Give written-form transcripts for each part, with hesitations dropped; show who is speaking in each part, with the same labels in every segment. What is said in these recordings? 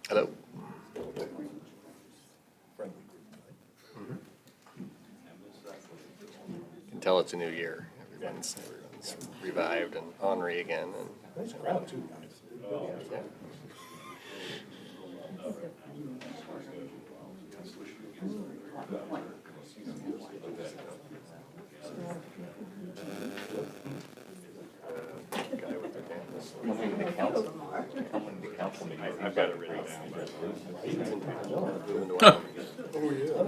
Speaker 1: Hello. You can tell it's a new year. Everyone's revived and ornery again.
Speaker 2: Nice crowd too, guys.
Speaker 1: Yeah.
Speaker 3: I've got it written down.
Speaker 2: Oh, yeah.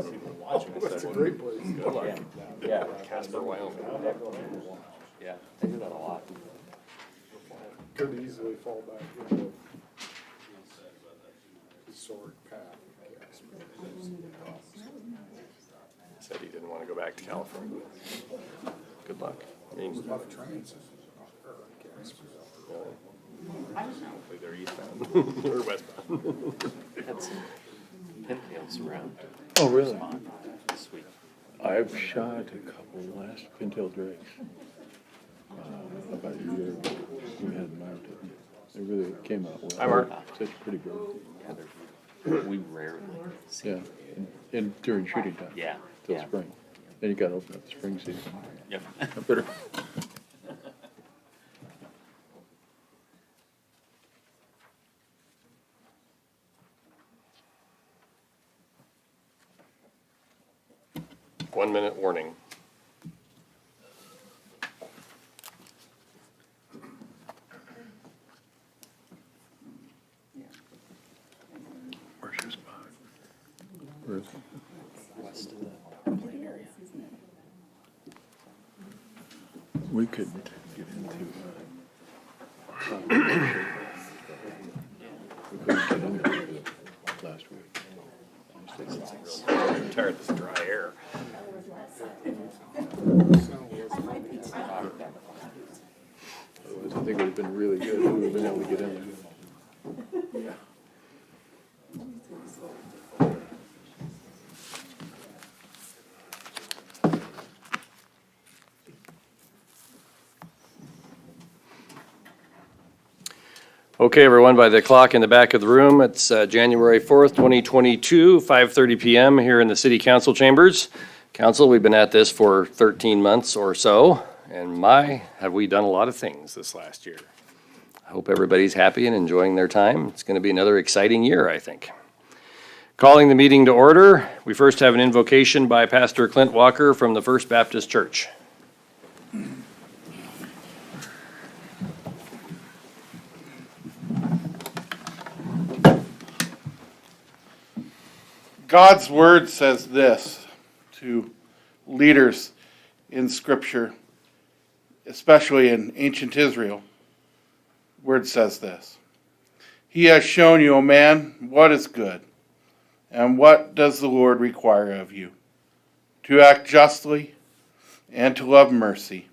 Speaker 2: That's a great place.
Speaker 1: Good luck.
Speaker 3: Yeah.
Speaker 1: Casper, Wyoming.
Speaker 3: Yeah, they do that a lot.
Speaker 2: Could easily fall back into historic path, I guess.
Speaker 1: Said he didn't want to go back to California. Good luck. I mean,
Speaker 2: There's a lot of trains.
Speaker 1: hopefully they're eastbound or westbound.
Speaker 3: Had some pintails around.
Speaker 4: Oh, really?
Speaker 3: Sweet.
Speaker 4: I've shot a couple last pintail drakes. About a year ago. We had them mounted. They really came out well.
Speaker 1: Hi, Mark.
Speaker 4: Such pretty good.
Speaker 3: Yeah, we rarely see.
Speaker 4: Yeah, and during shooting time.
Speaker 3: Yeah.
Speaker 4: Till
Speaker 3: Yeah.
Speaker 4: spring. Then you gotta open up the spring season.
Speaker 3: Yep.
Speaker 4: Better.
Speaker 1: One minute warning.
Speaker 4: Where's your spot? Where is it?
Speaker 3: West of the power plant area.
Speaker 4: We could get into, we couldn't get into it last week.
Speaker 1: I'm tired of this dry air.
Speaker 4: Otherwise, I think it would've been really good if we would've been able to get in there.
Speaker 1: Okay, everyone, by the clock in the back of the room, it's January 4th, 2022, 5:30 PM here in the City Council chambers. Council, we've been at this for 13 months or so, and my, have we done a lot of things this last year. I hope everybody's happy and enjoying their time. It's going to be another exciting year, I think. Calling the meeting to order, we first have an invocation by Pastor Clint Walker from the First Baptist Church.
Speaker 5: God's word says this to leaders in Scripture, especially in ancient Israel. Word says this: He has shown you, O man, what is good, and what does the Lord require of you? To act justly, and to love mercy,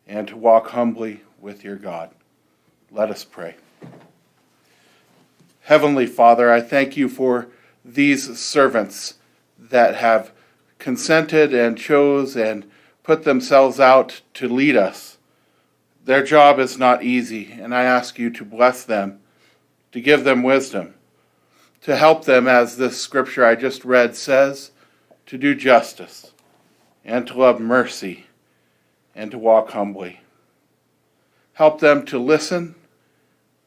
Speaker 5: and to walk humbly with your God. Let us pray. Heavenly Father, I thank you for these servants that have consented and chose and put themselves out to lead us. Their job is not easy, and I ask you to bless them, to give them wisdom, to help them, as this scripture I just read says, to do justice and to love mercy and to walk humbly. Help them to listen,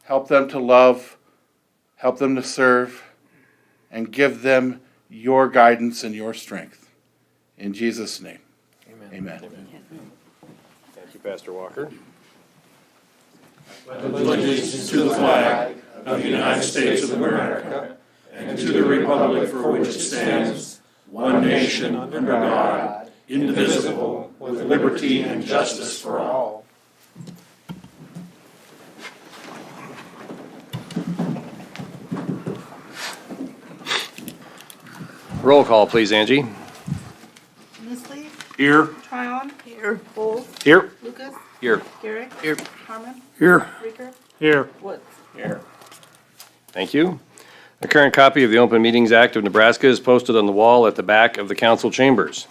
Speaker 5: help them to love, help them to serve, and give them your guidance and your strength. In Jesus' name, amen.
Speaker 1: Thank you, Pastor Walker.
Speaker 6: Allegiance to the flag of the United States of America and to the republic for which it stands, one nation under God, indivisible, with liberty and justice for all.
Speaker 1: Roll call, please, Angie.
Speaker 7: Nisley,
Speaker 5: Here.
Speaker 7: Tryon. Here. Bowles.
Speaker 1: Here.
Speaker 7: Lucas.
Speaker 1: Here.
Speaker 7: Garrick.
Speaker 1: Here.
Speaker 7: Harmon.
Speaker 4: Here.
Speaker 7: Ricker.
Speaker 5: Here.
Speaker 7: Woods.
Speaker 3: Here.
Speaker 1: Thank you. A current copy of the Open Meetings Act of Nebraska is posted on the wall at the back of the council chambers.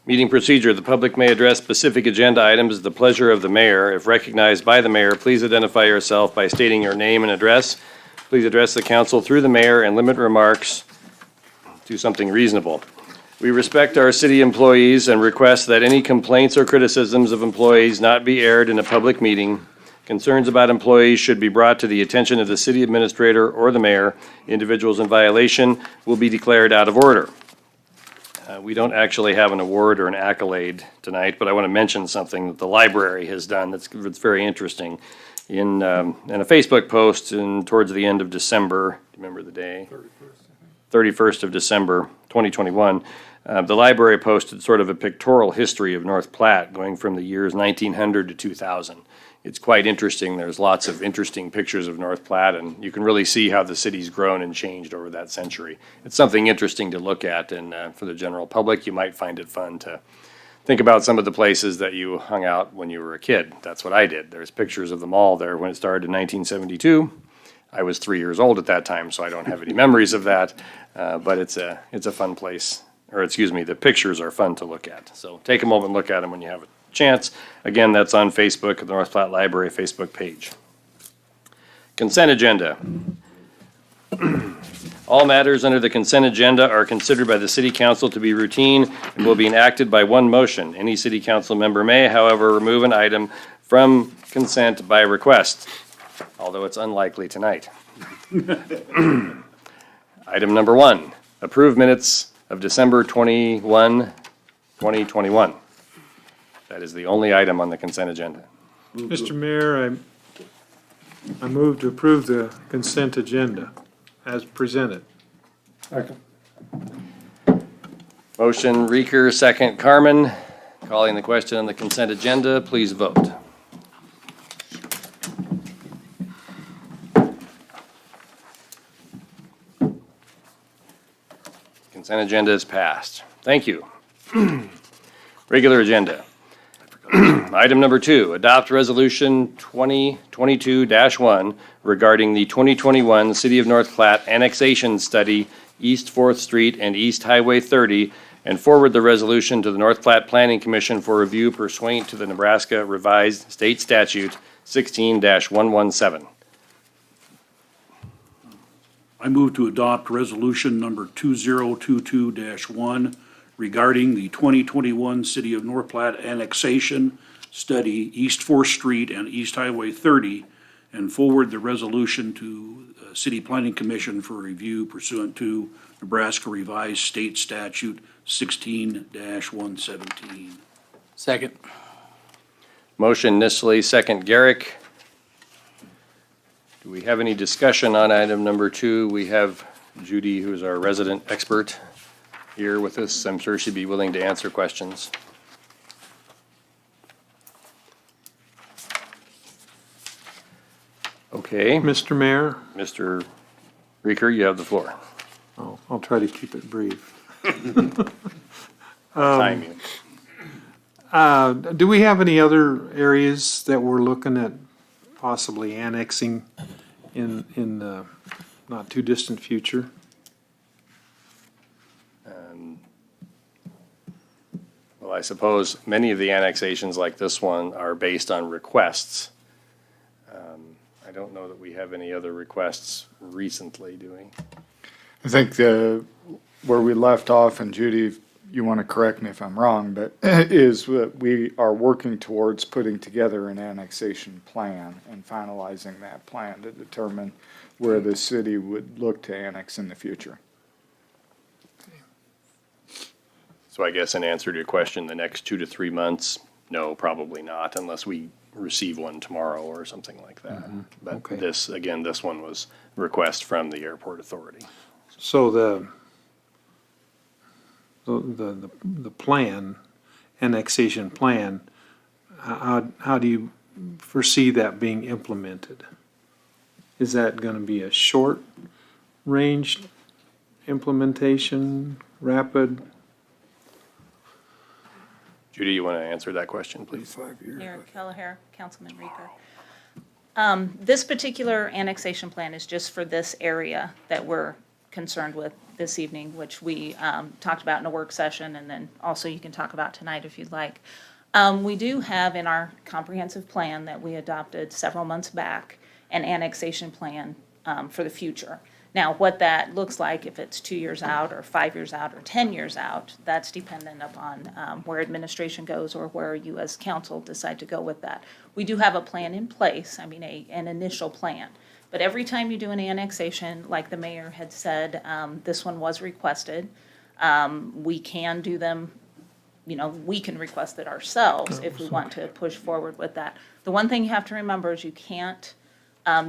Speaker 1: Meeting procedure, the public may address specific agenda items at the pleasure of the mayor. If recognized by the mayor, please identify yourself by stating your name and address. Please address the council through the mayor and limit remarks to something reasonable. We respect our city employees and request that any complaints or criticisms of employees not be aired in a public meeting. Concerns about employees should be brought to the attention of the city administrator or the mayor. Individuals in violation will be declared out of order. We don't actually have an award or an accolade tonight, but I want to mention something that the library has done that's very interesting. In a Facebook post towards the end of December, do you remember the day? 31st of December, 2021. The library posted sort of a pictorial history of North Platte going from the years 1900 to 2000. It's quite interesting. There's lots of interesting pictures of North Platte, and you can really see how the city's grown and changed over that century. It's something interesting to look at, and for the general public, you might find it fun to think about some of the places that you hung out when you were a kid. That's what I did. There's pictures of the mall there when it started in 1972. I was 3 years old at that time, so I don't have any memories of that, but it's a fun place. Or excuse me, the pictures are fun to look at. So take a moment and look at them when you have a chance. Again, that's on Facebook, the North Platte Library Facebook page. Consent agenda. All matters under the consent agenda are considered by the city council to be routine and will be enacted by one motion. Any city council member may, however, remove an item from consent by request, although it's unlikely tonight. Item number 1, approve minutes of December 21, 2021. That is the only item on the consent agenda.
Speaker 2: Mr. Mayor, I move to approve the consent agenda as presented.
Speaker 1: Motion Reeker, second Carmen. Calling the question on the consent agenda, please vote. Consent agenda is passed. Thank you. Regular agenda. Item number 2, adopt resolution 2022-1 regarding the 2021 City of North Platte annexation study, East 4th Street and East Highway 30, and forward the resolution to the North Platte Planning Commission for review pursuant to the Nebraska Revised State Statute 16-117.
Speaker 6: I move to adopt resolution number 2022-1 regarding the 2021 City of North Platte annexation study, East 4th Street and East Highway 30, and forward the resolution to the City Planning Commission for review pursuant to Nebraska Revised State Statute 16-117.
Speaker 3: Second.
Speaker 1: Motion Nissley, second Garrick. Do we have any discussion on item number 2? We have Judy, who is our resident expert, here with us. I'm sure she'd be willing to answer questions. Okay,
Speaker 2: Mr. Mayor,
Speaker 1: Mr. Reeker, you have the floor.
Speaker 2: I'll try to keep it brief.
Speaker 1: Time you.
Speaker 2: Do we have any other areas that we're looking at possibly annexing in the not too distant future?
Speaker 1: Well, I suppose many of the annexations like this one are based on requests. I don't know that we have any other requests recently, do we?
Speaker 8: I think where we left off, and Judy, you want to correct me if I'm wrong, but is that we are working towards putting together an annexation plan and finalizing that plan to determine where the city would look to annex in the future.
Speaker 1: So I guess in answer to your question, the next 2 to 3 months, no, probably not, unless we receive one tomorrow or something like that. But
Speaker 2: Okay.
Speaker 1: this one was a request from the airport authority.
Speaker 2: So the plan, annexation plan, how do you foresee that being implemented? Is that gonna be a short-range implementation, rapid?
Speaker 1: Judy, you want to answer that question, please?
Speaker 9: Mayor Kelleher, Councilman Reeker. This particular annexation plan is just for this area that we're concerned with this evening, which we talked about in a work session, and then also you can talk about tonight if you'd like. We do have in our comprehensive plan that we adopted several months back an annexation plan for the future. Now, what that looks like, if it's 2 years out or 5 years out or 10 years out, that's dependent upon where administration goes or where you as council decide to go with that. We do have a plan in place, I mean, an initial plan. But every time you do an annexation, like the mayor had said, this one was requested. We can do them, we can request it ourselves if we want to push forward with that. The one thing you have to remember is you can't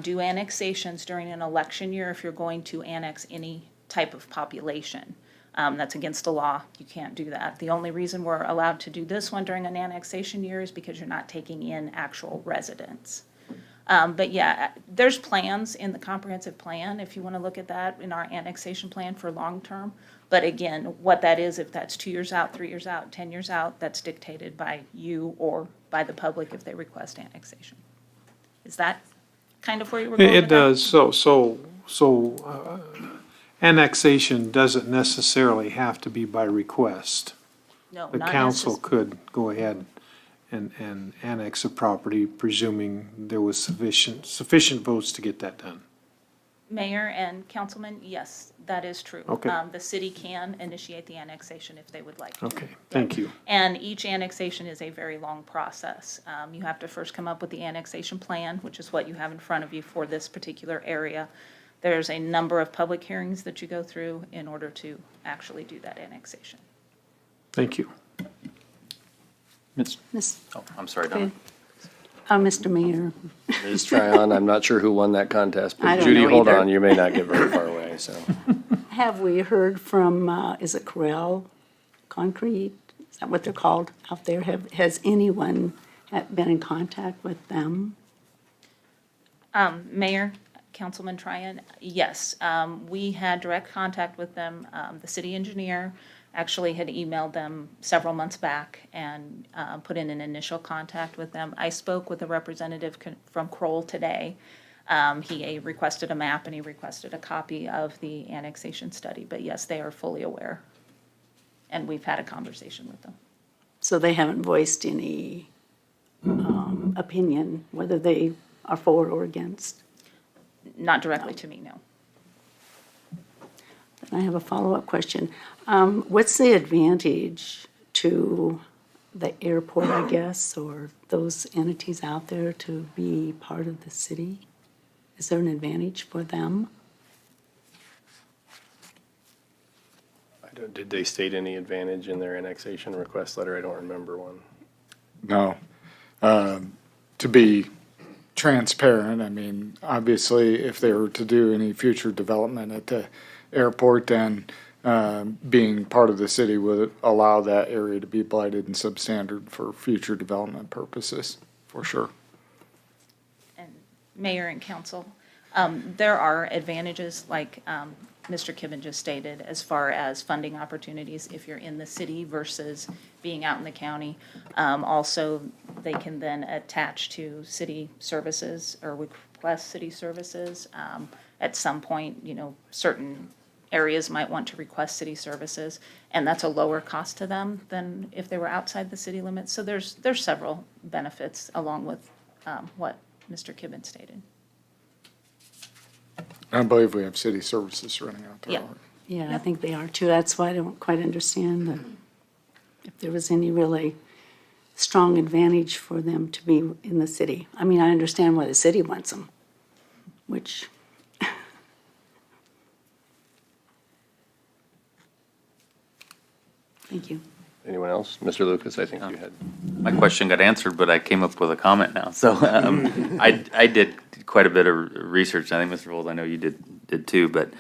Speaker 9: do annexations during an election year if you're going to annex any type of population. That's against the law. You can't do that. The only reason we're allowed to do this one during an annexation year is because you're not taking in actual residents. But yeah, there's plans in the comprehensive plan, if you want to look at that, in our annexation plan for long-term. But again, what that is, if that's 2 years out, 3 years out, 10 years out, that's dictated by you or by the public if they request annexation. Is that kind of where you were going with
Speaker 2: It
Speaker 9: that?
Speaker 2: does, so annexation doesn't necessarily have to be by request.
Speaker 9: No,
Speaker 2: The
Speaker 9: not
Speaker 2: council
Speaker 9: necess-
Speaker 2: could go ahead and annex a property, presuming there was sufficient votes to get that done.
Speaker 9: Mayor and councilman, yes, that is true.
Speaker 2: Okay.
Speaker 9: The city can initiate the annexation if they would like to.
Speaker 2: Okay, thank you.
Speaker 9: And each annexation is a very long process. You have to first come up with the annexation plan, which is what you have in front of you for this particular area. There's a number of public hearings that you go through in order to actually do that annexation.
Speaker 2: Thank you.
Speaker 3: Oh, I'm sorry, Donna.
Speaker 10: Mr. Mayor,
Speaker 1: Ms. Tryon, I'm not sure who won that contest,
Speaker 10: I
Speaker 1: but
Speaker 10: don't
Speaker 1: Judy,
Speaker 10: know
Speaker 1: hold
Speaker 10: either.
Speaker 1: on, you may not get very far away, so.
Speaker 10: have we heard from, is it Corel Concrete? Is that what they're called out there? Has anyone been in contact with them?
Speaker 9: Mayor, Councilman Tryon, yes, we had direct contact with them. The city engineer actually had emailed them several months back and put in an initial contact with them. I spoke with a representative from Kroll today. He requested a map and he requested a copy of the annexation study, but yes, they are fully aware. And we've had a conversation with them.
Speaker 10: So they haven't voiced any opinion, whether they are for or against?
Speaker 9: Not directly to me, no.
Speaker 10: I have a follow-up question. What's the advantage to the airport, I guess, or those entities out there to be part of the city? Is there an advantage for them?
Speaker 1: Did they state any advantage in their annexation request letter? I don't remember one.
Speaker 8: No. To be transparent, I mean, obviously, if they were to do any future development at the airport, then being part of the city would allow that area to be blighted and substandard for future development purposes, for sure.
Speaker 9: And Mayor and council, there are advantages, like Mr. Kibben just stated, as far as funding opportunities if you're in the city versus being out in the county. Also, they can then attach to city services or request city services. At some point, certain areas might want to request city services, and that's a lower cost to them than if they were outside the city limits. So there's several benefits along with what Mr. Kibben stated.
Speaker 8: I believe we have city services running out there.
Speaker 9: Yeah.
Speaker 10: Yeah, I think they are too. That's why I don't quite understand if there was any really strong advantage for them to be in the city. I mean, I understand why the city wants them, which. Thank you.
Speaker 1: Anyone else? Mr. Lucas, I think you had.
Speaker 3: My question got answered, but I came up with a comment now. So I did quite a bit of research. I think, Mr. Vold, I know you did too, but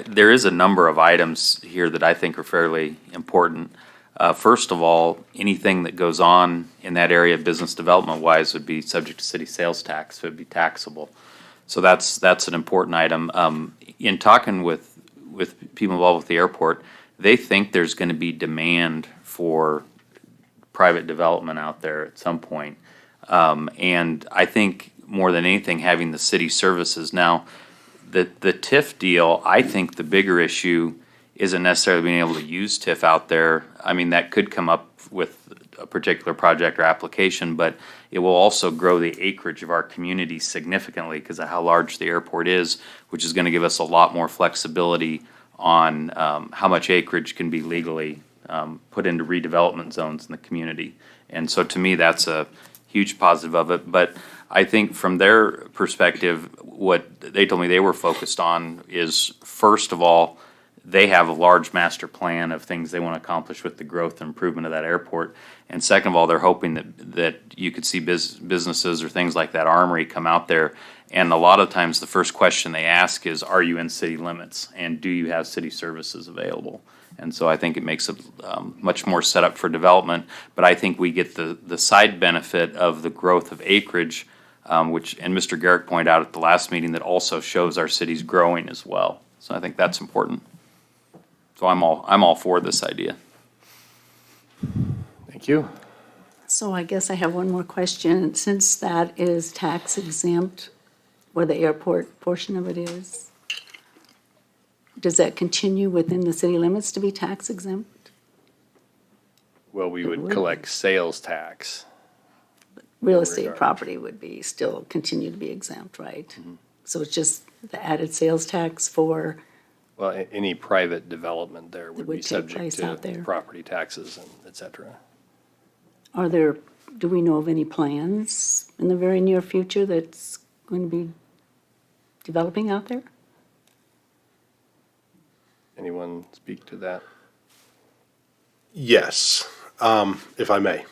Speaker 3: there is a number of items here that I think are fairly important. First of all, anything that goes on in that area, business development-wise, would be subject to city sales tax, so it'd be taxable. So that's an important item. In talking with people involved with the airport, they think there's going to be demand for private development out there at some point. And I think more than anything, having the city services. Now, the TIF deal, I think the bigger issue isn't necessarily being able to use TIF out there. I mean, that could come up with a particular project or application, but it will also grow the acreage of our community significantly because of how large the airport is, which is going to give us a lot more flexibility on how much acreage can be legally put into redevelopment zones in the community. And so to me, that's a huge positive of it. But I think from their perspective, what they told me they were focused on is, first of all, they have a large master plan of things they want to accomplish with the growth and improvement of that airport. And second of all, they're hoping that you could see businesses or things like that Armory come out there. And a lot of times, the first question they ask is, are you in city limits? And do you have city services available? And so I think it makes it much more set up for development. But I think we get the side benefit of the growth of acreage, which, and Mr. Garrick pointed out at the last meeting, that also shows our city's growing as well. So I think that's important. So I'm all for this idea.
Speaker 1: Thank you.
Speaker 10: So I guess I have one more question. Since that is tax exempt, where the airport portion of it is, does that continue within the city limits to be tax exempt?
Speaker 1: Well, we would collect sales tax.
Speaker 10: Real estate property would be, still continue to be exempt, right? So it's just the added sales tax for,
Speaker 1: Well, any private development there would
Speaker 10: would
Speaker 1: be
Speaker 10: take
Speaker 1: subject
Speaker 10: place
Speaker 1: to
Speaker 10: out there.
Speaker 1: property taxes and et cetera.
Speaker 10: are there, do we know of any plans in the very near future that's going to be developing out there?
Speaker 1: Anyone speak to that?
Speaker 6: Yes, if I may.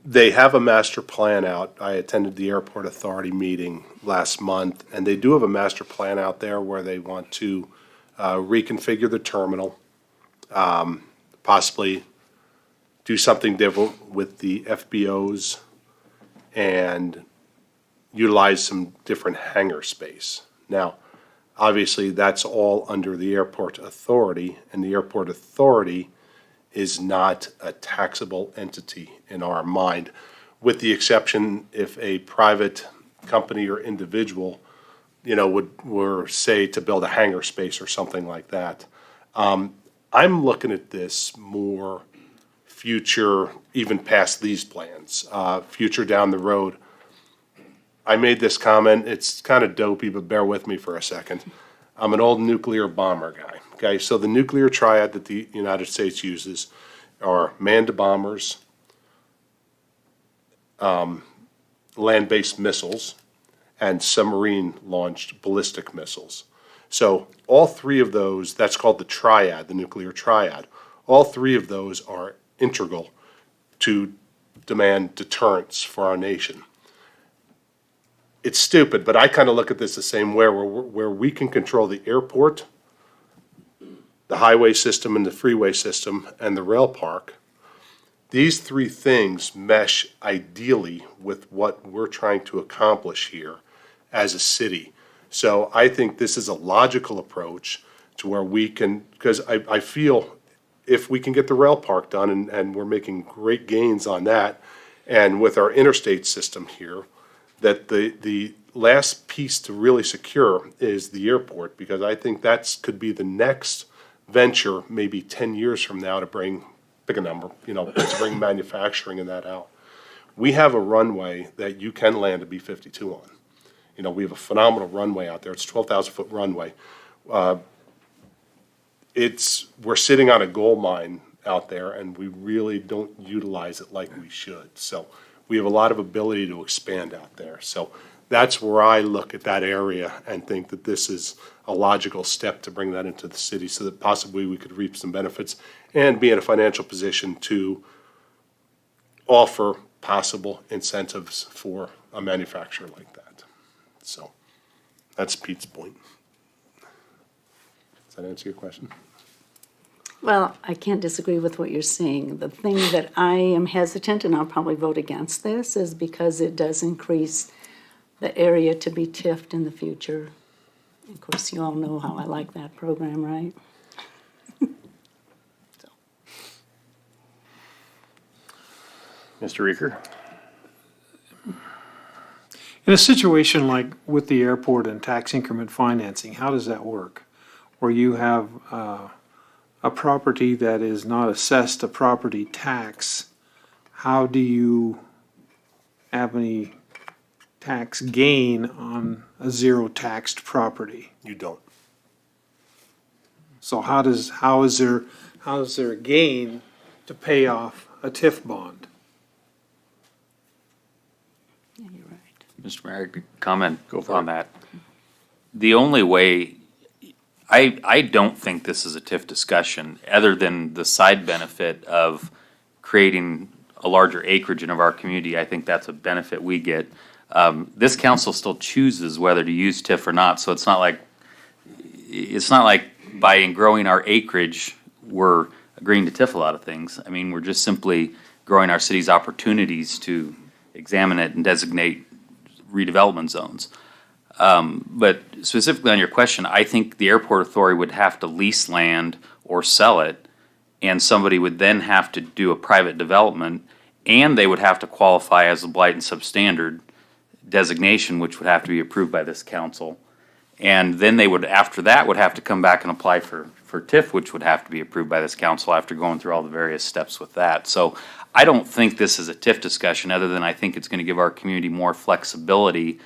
Speaker 6: They have a master plan out. I attended the Airport Authority meeting last month, and they do have a master plan out there where they want to reconfigure the terminal, possibly do something different with the FBOs, and utilize some different hangar space. Now, obviously, that's all under the Airport Authority, and the Airport Authority is not a taxable entity in our mind, with the exception if a private company or individual, were, say, to build a hangar space or something like that. I'm looking at this more future, even past these plans, future down the road. I made this comment, it's kind of dopey, but bear with me for a second. I'm an old nuclear bomber guy, okay? So the nuclear triad that the United States uses are manned bombers, land-based missiles, and submarine-launched ballistic missiles. So all three of those, that's called the triad, the nuclear triad. All three of those are integral to demand deterrence for our nation. It's stupid, but I kind of look at this the same way, where we can control the airport, the highway system and the freeway system, and the rail park. These three things mesh ideally with what we're trying to accomplish here as a city. So I think this is a logical approach to where we can, because I feel if we can get the rail park done, and we're making great gains on that, and with our interstate system here, that the last piece to really secure is the airport, because I think that's could be the next venture, maybe 10 years from now, to bring, pick a number, to bring manufacturing and that out. We have a runway that you can land a B-52 on. We have a phenomenal runway out there. It's a 12,000-foot runway. We're sitting on a gold mine out there, and we really don't utilize it like we should. So we have a lot of ability to expand out there. So that's where I look at that area and think that this is a logical step to bring that into the city so that possibly we could reap some benefits and be in a financial position to offer possible incentives for a manufacturer like that. So that's Pete's point. Does that answer your question?
Speaker 10: Well, I can't disagree with what you're saying. The thing that I am hesitant, and I'll probably vote against this, is because it does increase the area to be TIF'd in the future. Of course, you all know how I like that program, right?
Speaker 1: Mr. Reeker?
Speaker 2: In a situation like with the airport and tax increment financing, how does that work? Where you have a property that is not assessed a property tax, how do you have any tax gain on a zero taxed property?
Speaker 6: You don't.
Speaker 2: So how is there a gain to pay off a TIF bond?
Speaker 10: Yeah, you're right.
Speaker 3: Mr. Mayor, I could comment
Speaker 1: Go for
Speaker 3: on
Speaker 1: it.
Speaker 3: that. The only way, I don't think this is a TIF discussion, other than the side benefit of creating a larger acreage in of our community. I think that's a benefit we get. This council still chooses whether to use TIF or not, so it's not like by growing our acreage, we're agreeing to TIF a lot of things. I mean, we're just simply growing our city's opportunities to examine it and designate redevelopment zones. But specifically on your question, I think the airport authority would have to lease land or sell it, and somebody would then have to do a private development, and they would have to qualify as a blight and substandard designation, which would have to be approved by this council. And then they would, after that, would have to come back and apply for TIF, which would have to be approved by this council after going through all the various steps with that. So I don't think this is a TIF discussion, other than I think it's gonna give our community more flexibility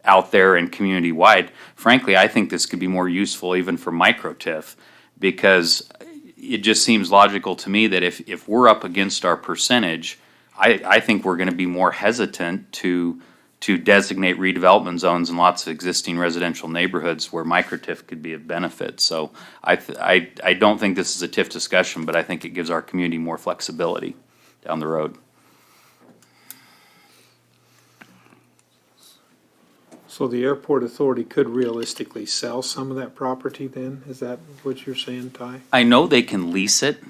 Speaker 3: out there and community-wide. Frankly, I think this could be more useful even for micro TIF, because it just seems logical to me that if we're up against our percentage, I think we're gonna be more hesitant to designate redevelopment zones in lots of existing residential neighborhoods where micro TIF could be of benefit. So I don't think this is a TIF discussion, but I think it gives our community more flexibility down the road.
Speaker 2: So the airport authority could realistically sell some of that property then? Is that what you're saying, Ty?
Speaker 3: I know they can lease it,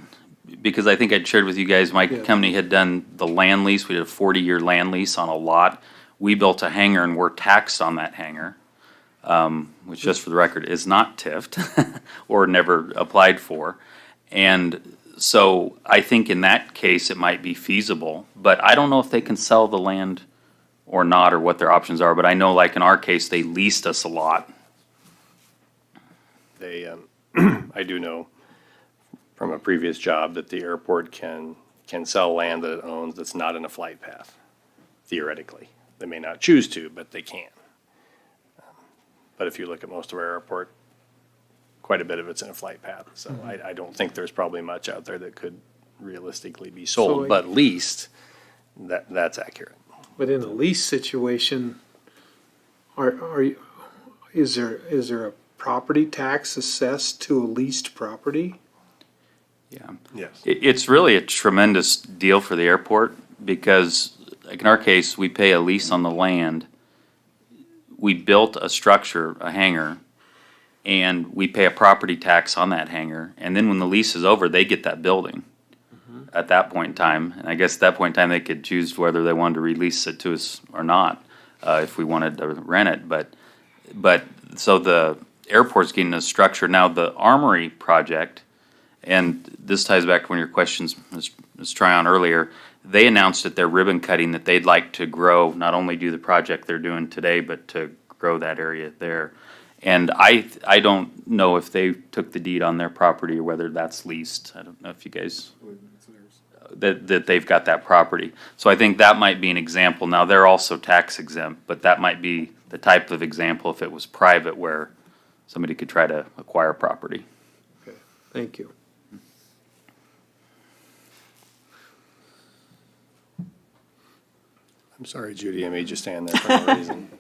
Speaker 3: because I think I'd shared with you guys, my
Speaker 2: Yeah.
Speaker 3: company had done the land lease. We did a 40-year land lease on a lot. We built a hangar and we're taxed on that hangar, which, just for the record, is not TIFed or never applied for. And so I think in that case, it might be feasible, but I don't know if they can sell the land or not, or what their options are. But I know, like in our case, they leased us a lot.
Speaker 1: They, I do know from a previous job that the airport can sell land that it owns that's not in a flight path, theoretically. They may not choose to, but they can. But if you look at most of our airport, quite a bit of it's in a flight path. So I don't think there's probably much out there that could realistically be sold,
Speaker 2: So-
Speaker 1: but leased, that's accurate.
Speaker 2: But in a lease situation, is there a property tax assessed to a leased property?
Speaker 3: Yeah.
Speaker 6: Yes.
Speaker 3: It's really a tremendous deal for the airport, because, like in our case, we pay a lease on the land. We built a structure, a hangar, and we pay a property tax on that hangar. And then when the lease is over, they get that building at that point in time. And I guess at that point in time, they could choose whether they wanted to release it to us or not, if we wanted to rent it. But so the airport's getting a structure. Now, the Armory Project, and this ties back to one of your questions, Ms. Tryon, earlier. They announced at their ribbon cutting that they'd like to grow, not only do the project they're doing today, but to grow that area there. And I don't know if they took the deed on their property or whether that's leased. I don't know if you guys, that they've got that property. So I think that might be an example. Now, they're also tax exempt, but that might be the type of example if it was private where somebody could try to acquire property.
Speaker 2: Okay, thank you.
Speaker 1: I'm sorry, Judy, I made you stand there for no reason.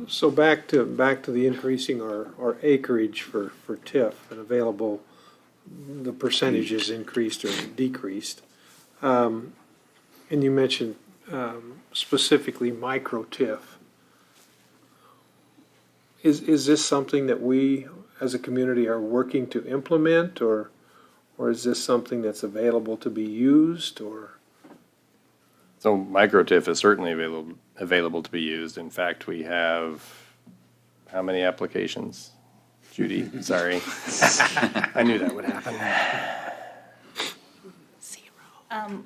Speaker 2: So back to the increasing our acreage for TIF and available, the percentages increased or decreased. And you mentioned specifically micro TIF. Is this something that we as a community are working to implement, or is this something that's available to be used, or?
Speaker 1: So micro TIF is certainly available to be used. In fact, we have, how many applications? Judy, sorry. I knew that would happen.
Speaker 10: Zero.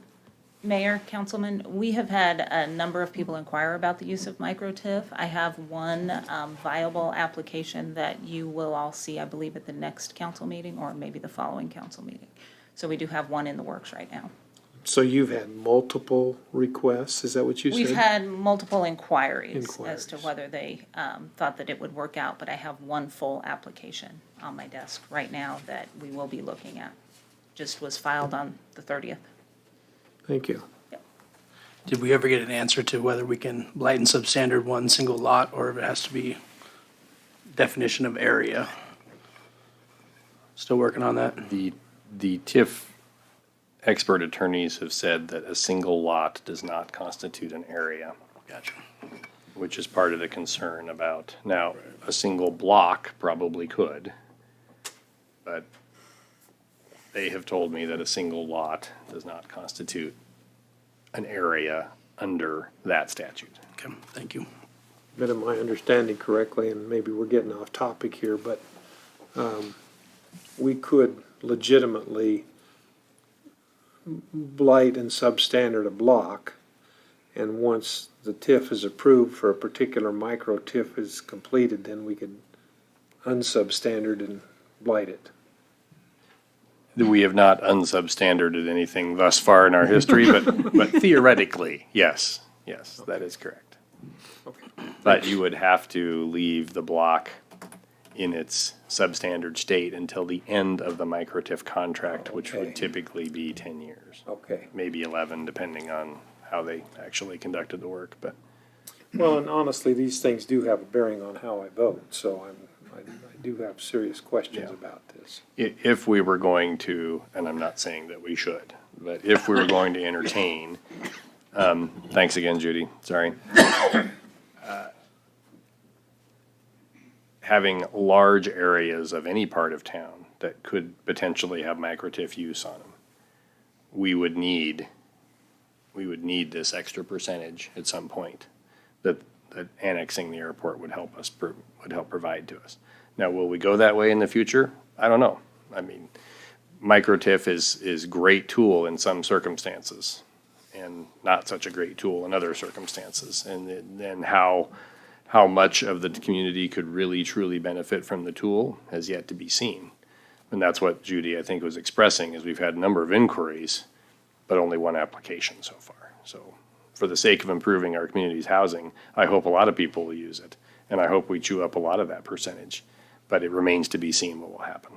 Speaker 9: Mayor, Councilman, we have had a number of people inquire about the use of micro-TIF. I have one viable application that you will all see, I believe, at the next council meeting or maybe the following council meeting. So we do have one in the works right now.
Speaker 2: So you've had multiple requests, is that what you said?
Speaker 9: We've had multiple inquiries as to
Speaker 2: Inquiries.
Speaker 9: whether they thought that it would work out, but I have one full application on my desk right now that we will be looking at. Just was filed on the 30th.
Speaker 2: Thank you.
Speaker 11: Did we ever get an answer to whether we can light and substandard one single lot, or if it has to be definition of area? Still working on that?
Speaker 1: The TIF expert attorneys have said that a single lot does not constitute an area,
Speaker 11: Gotcha.
Speaker 1: which is part of the concern about, now, a single block probably could, but they have told me that a single lot does not constitute an area under that statute.
Speaker 11: Okay, thank you.
Speaker 2: But am I understanding correctly, and maybe we're getting off topic here, but we could legitimately blight and substandard a block, and once the TIF is approved for a particular micro TIF is completed, then we could unsubstandard and blight it.
Speaker 1: We have not unsubstandarded anything thus far in our history, but theoretically, yes, that is correct. But you would have to leave the block in its substandard state until the end of the micro-TIF contract, which
Speaker 2: Okay.
Speaker 1: would typically be 10 years,
Speaker 2: Okay.
Speaker 1: maybe 11, depending on how they actually conducted the work, but.
Speaker 2: Well, and honestly, these things do have a bearing on how I vote, so I do have serious questions
Speaker 1: Yeah.
Speaker 2: about this.
Speaker 1: If we were going to, and I'm not saying that we should, but if we were going to entertain, thanks again, Judy, sorry. Having large areas of any part of town that could potentially have micro-TIF use on them, we would need this extra percentage at some point that annexing the airport would help provide to us. Now, will we go that way in the future? I don't know. I mean, micro-TIF is a great tool in some circumstances and not such a great tool in other circumstances. And then how much of the community could really truly benefit from the tool has yet to be seen. And that's what Judy, I think, was expressing, is we've had a number of inquiries, but only one application so far. So for the sake of improving our community's housing, I hope a lot of people will use it. And I hope we chew up a lot of that percentage. But it remains to be seen what will happen.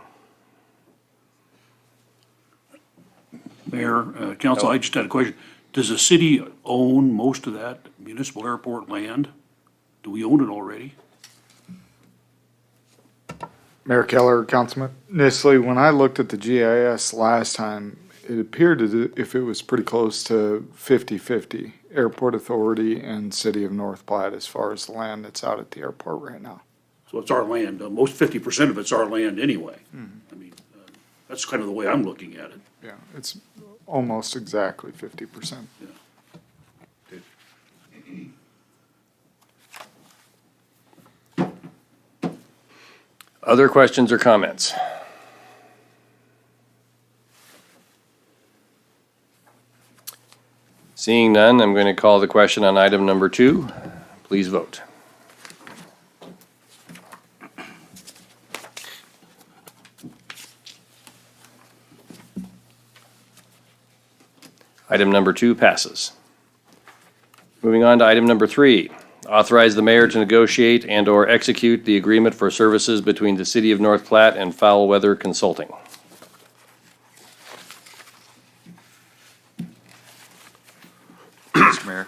Speaker 6: Mayor, council, I just had a question. Does the city own most of that municipal airport land? Do we own it already?
Speaker 8: Mayor Keller, Councilman Nisley, when I looked at the GIS last time, it appeared as if it was pretty close to 50-50, Airport Authority and City of North Platte, as far as the land that's out at the airport right now.
Speaker 6: So it's our land. Most 50% of it's our land anyway. I mean, that's kind of the way I'm looking at it.
Speaker 8: Yeah, it's almost exactly 50%.
Speaker 1: Other questions or comments? Seeing none, I'm going to call the question on item number 2. Please vote. Item number 2 passes. Moving on to item number 3. Authorize the mayor to negotiate and/or execute the agreement for services between the City of North Platte and Foul Weather Consulting.
Speaker 3: Mr. Mayor,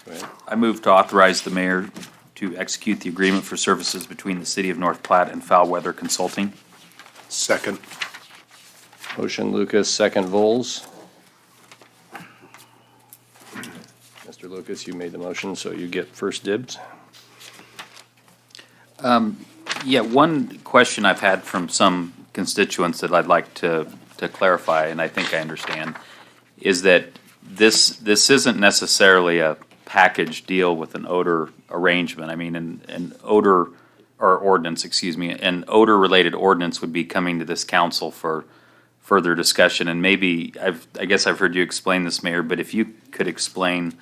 Speaker 1: Go ahead.
Speaker 3: I move to authorize the mayor to execute the agreement for services between the City of North Platte and Foul Weather Consulting.
Speaker 6: Second.
Speaker 1: Motion Lucas, second Vols. Mr. Lucas, you made the motion, so you get first dibs.
Speaker 3: Yeah, one question I've had from some constituents that I'd like to clarify, and I think I understand, is that this isn't necessarily a package deal with an odor arrangement. I mean, an odor, or ordinance, excuse me, an odor-related ordinance would be coming to this council for further discussion, and maybe, I guess I've heard you explain this, Mayor, but if you could explain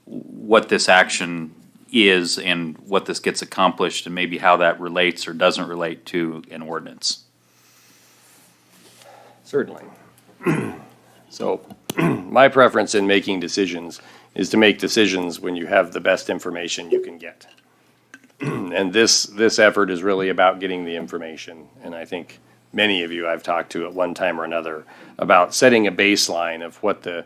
Speaker 3: what this action is and what this gets accomplished, and maybe how that relates or doesn't relate to an ordinance.
Speaker 1: Certainly. So my preference in making decisions is to make decisions when you have the best information you can get. And this effort is really about getting the information. And I think many of you I've talked to at one time or another about setting a baseline of what the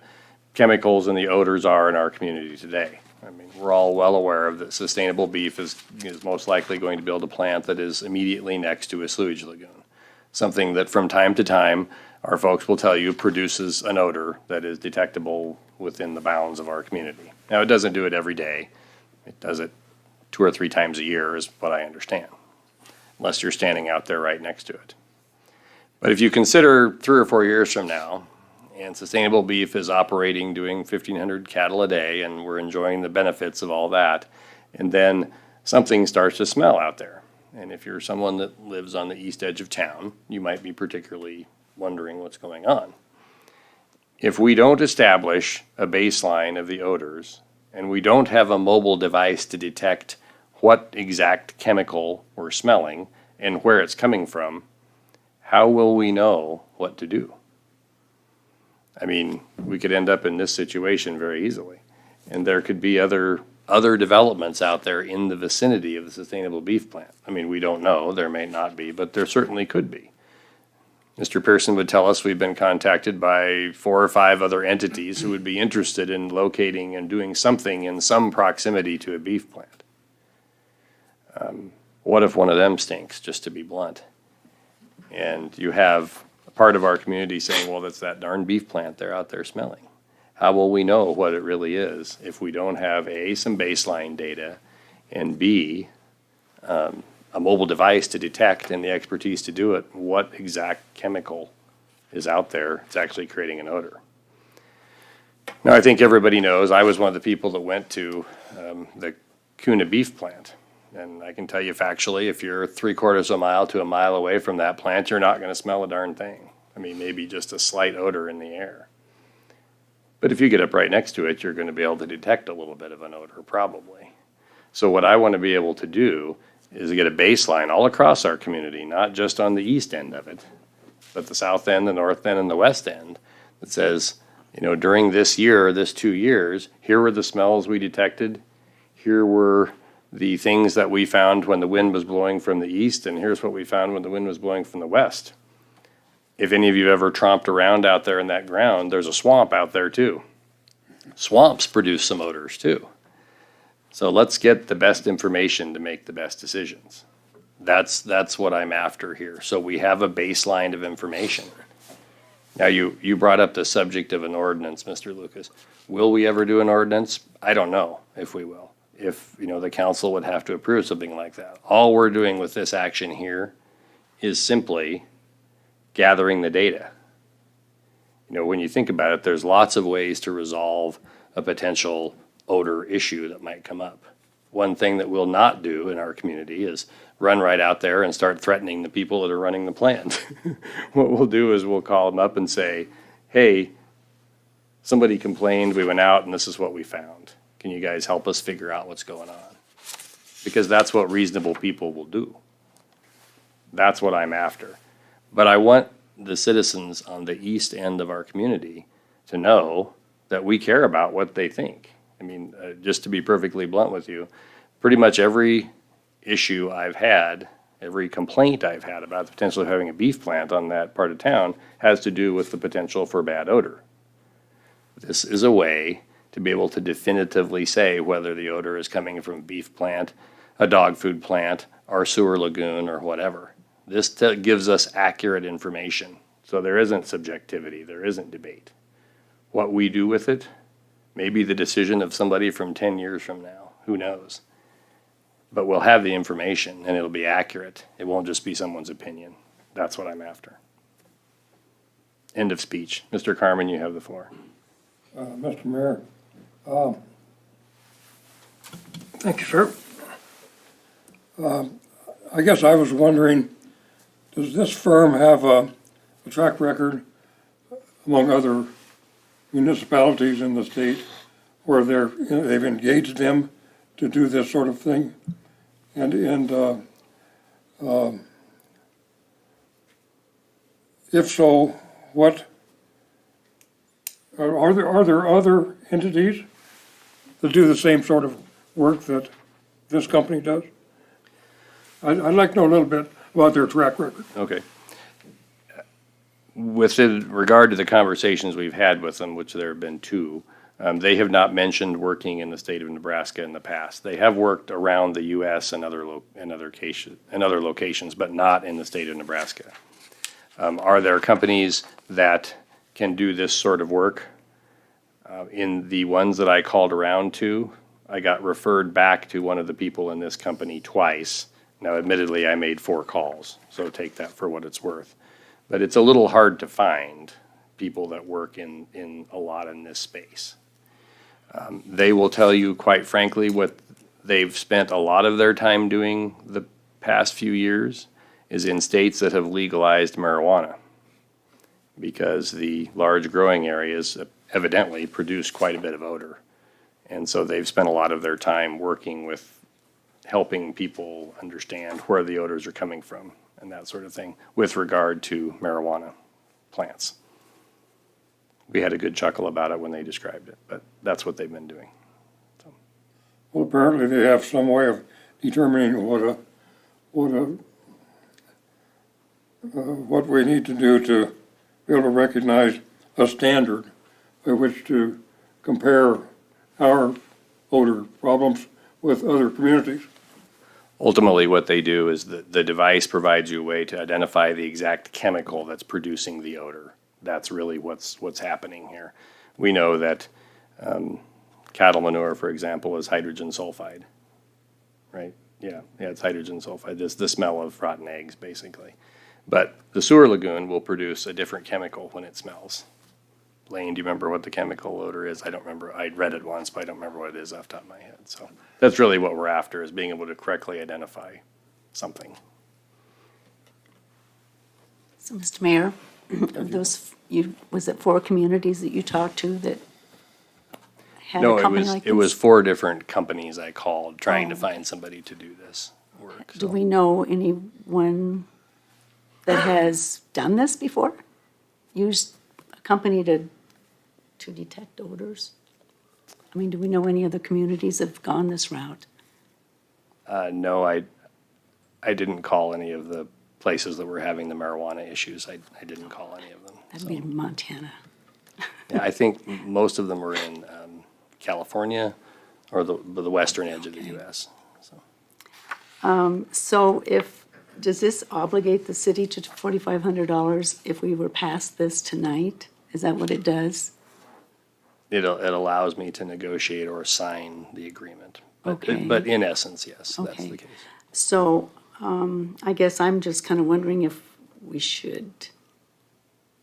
Speaker 1: chemicals and the odors are in our community today. I mean, we're all well aware of that sustainable beef is most likely going to build a plant that is immediately next to a sewage lagoon. Something that from time to time, our folks will tell you produces an odor that is detectable within the bounds of our community. Now, it doesn't do it every day. It does it 2 or 3 times a year is what I understand, unless you're standing out there right next to it. But if you consider 3 or 4 years from now, and sustainable beef is operating, doing 1,500 cattle a day, and we're enjoying the benefits of all that, and then something starts to smell out there. And if you're someone that lives on the east edge of town, you might be particularly wondering what's going on. If we don't establish a baseline of the odors, and we don't have a mobile device to detect what exact chemical we're smelling and where it's coming from, how will we know what to do? I mean, we could end up in this situation very easily. And there could be other developments out there in the vicinity of the sustainable beef plant. I mean, we don't know, there may not be, but there certainly could be. Mr. Pearson would tell us we've been contacted by 4 or 5 other entities who would be interested in locating and doing something in some proximity to a beef plant. What if one of them stinks, just to be blunt? And you have a part of our community saying, well, that's that darn beef plant they're out there smelling. How will we know what it really is if we don't have A, some baseline data, and B, a mobile device to detect and the expertise to do it, what exact chemical is out there that's actually creating an odor? Now, I think everybody knows, I was one of the people that went to the Kuna beef plant. And I can tell you factually, if you're 3/4 of a mile to a mile away from that plant, you're not going to smell a darn thing. I mean, maybe just a slight odor in the air. But if you get up right next to it, you're going to be able to detect a little bit of an odor, probably. So what I want to be able to do is to get a baseline all across our community, not just on the east end of it, but the south end, the north end, and the west end, that says, you know, during this year, this 2 years, here were the smells we detected, here were the things that we found when the wind was blowing from the east, and here's what we found when the wind was blowing from the west. If any of you ever tromped around out there in that ground, there's a swamp out there too. Swamps produce some odors too. So let's get the best information to make the best decisions. That's what I'm after here. So we have a baseline of information. Now, you brought up the subject of an ordinance, Mr. Lucas. Will we ever do an ordinance? I don't know if we will. If, you know, the council would have to approve something like that. All we're doing with this action here is simply gathering the data. You know, when you think about it, there's lots of ways to resolve a potential odor issue that might come up. One thing that we'll not do in our community is run right out there and start threatening the people that are running the plant. What we'll do is we'll call them up and say, hey, somebody complained, we went out and this is what we found. Can you guys help us figure out what's going on? Because that's what reasonable people will do. That's what I'm after. But I want the citizens on the east end of our community to know that we care about what they think. I mean, just to be perfectly blunt with you, pretty much every issue I've had, every complaint I've had about the potential of having a beef plant on that part of town has to do with the potential for bad odor. This is a way to be able to definitively say whether the odor is coming from a beef plant, a dog food plant, our sewer lagoon, or whatever. This gives us accurate information. So there isn't subjectivity, there isn't debate. What we do with it may be the decision of somebody from 10 years from now, who knows? But we'll have the information and it'll be accurate. It won't just be someone's opinion. That's what I'm after. End of speech. Mr. Carmen, you have the floor.
Speaker 6: Mr. Mayor, thank you, sir. I guess I was wondering, does this firm have a track record among other municipalities in the state where they've engaged them to do this sort of thing? And if so, what, are there other entities that do the same sort of work that this company does? I'd like to know a little bit about their track record.
Speaker 1: Okay. With regard to the conversations we've had with them, which there have been two, they have not mentioned working in the state of Nebraska in the past. They have worked around the U.S. and other locations, but not in the state of Nebraska. Are there companies that can do this sort of work? In the ones that I called around to, I got referred back to one of the people in this company twice. Now, admittedly, I made 4 calls, so take that for what it's worth. But it's a little hard to find people that work in a lot in this space. They will tell you, quite frankly, what they've spent a lot of their time doing the past few years is in states that have legalized marijuana, because the large growing areas evidently produce quite a bit of odor. And so they've spent a lot of their time working with helping people understand where the odors are coming from and that sort of thing with regard to marijuana plants. We had a good chuckle about it when they described it, but that's what they've been doing. So.
Speaker 6: Well, apparently they have some way of determining what we need to do to be able to recognize a standard by which to compare our odor problems with other communities.
Speaker 1: Ultimately, what they do is the device provides you a way to identify the exact chemical that's producing the odor. That's really what's happening here. We know that cattle manure, for example, is hydrogen sulfide, right? Yeah, it's hydrogen sulfide. It's the smell of rotten eggs, basically. But the sewer lagoon will produce a different chemical when it smells. Lane, do you remember what the chemical odor is? I don't remember. I read it once, but I don't remember what it is off the top of my head. So that's really what we're after, is being able to correctly identify something.
Speaker 10: So, Mr. Mayor, of those, was it 4 communities that you talked to that had
Speaker 1: No,
Speaker 10: a company like this?
Speaker 1: it was 4 different companies I called trying to find somebody to do this work.
Speaker 10: Do we know anyone that has done this before? Used a company to detect odors? I mean, do we know any other communities that have gone this route?
Speaker 1: No, I didn't call any of the places that were having the marijuana issues. I didn't call any of them.
Speaker 10: That'd be in Montana.
Speaker 1: Yeah, I think most of them were in California or the western edge of the U.S. So.
Speaker 10: So does this obligate the city to $4,500 if we were passed this tonight? Is that what it does?
Speaker 1: It allows me to negotiate or sign the agreement.
Speaker 10: Okay.
Speaker 1: But in essence, yes, that's
Speaker 10: Okay.
Speaker 1: the case.
Speaker 10: So I guess I'm just kind of wondering if we should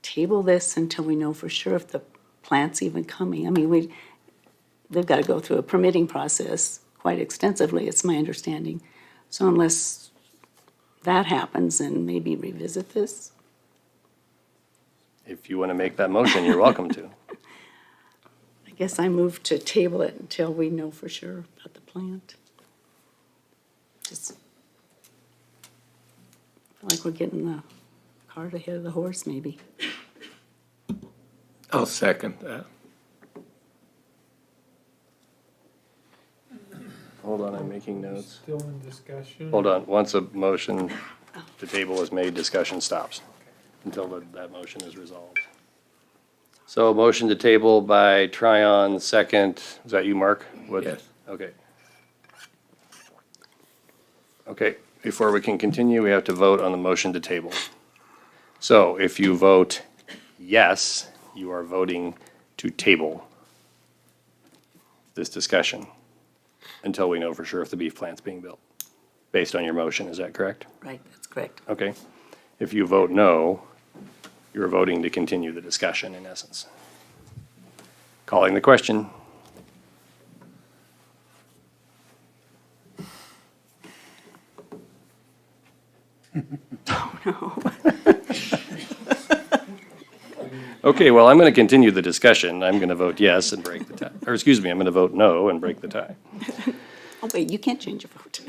Speaker 10: table this until we know for sure if the plant's even coming. I mean, they've got to go through a permitting process quite extensively, it's my understanding. So unless that happens, then maybe revisit this.
Speaker 1: If you want to make that motion, you're welcome to.
Speaker 10: I guess I move to table it until we know for sure about the plant. Just feel like we're getting the cart ahead of the horse, maybe.
Speaker 4: I'll second that.
Speaker 1: Hold on, I'm making notes.
Speaker 2: Still in discussion?
Speaker 1: Hold on, once a motion to table is made, discussion stops until that motion is resolved. So motion to table by Tryon, second, is that you, Mark?
Speaker 4: Yes.
Speaker 1: Okay. Okay, before we can continue, we have to vote on the motion to table. So if you vote yes, you are voting to table this discussion until we know for sure if the beef plant's being built, based on your motion, is that correct?
Speaker 10: Right, that's correct.
Speaker 1: Okay. If you vote no, you're voting to continue the discussion in essence. Calling the question. Okay, well, I'm going to continue the discussion. I'm going to vote yes and break the tie. Or excuse me, I'm going to vote no and break the tie.
Speaker 10: Oh, wait, you can't change your vote.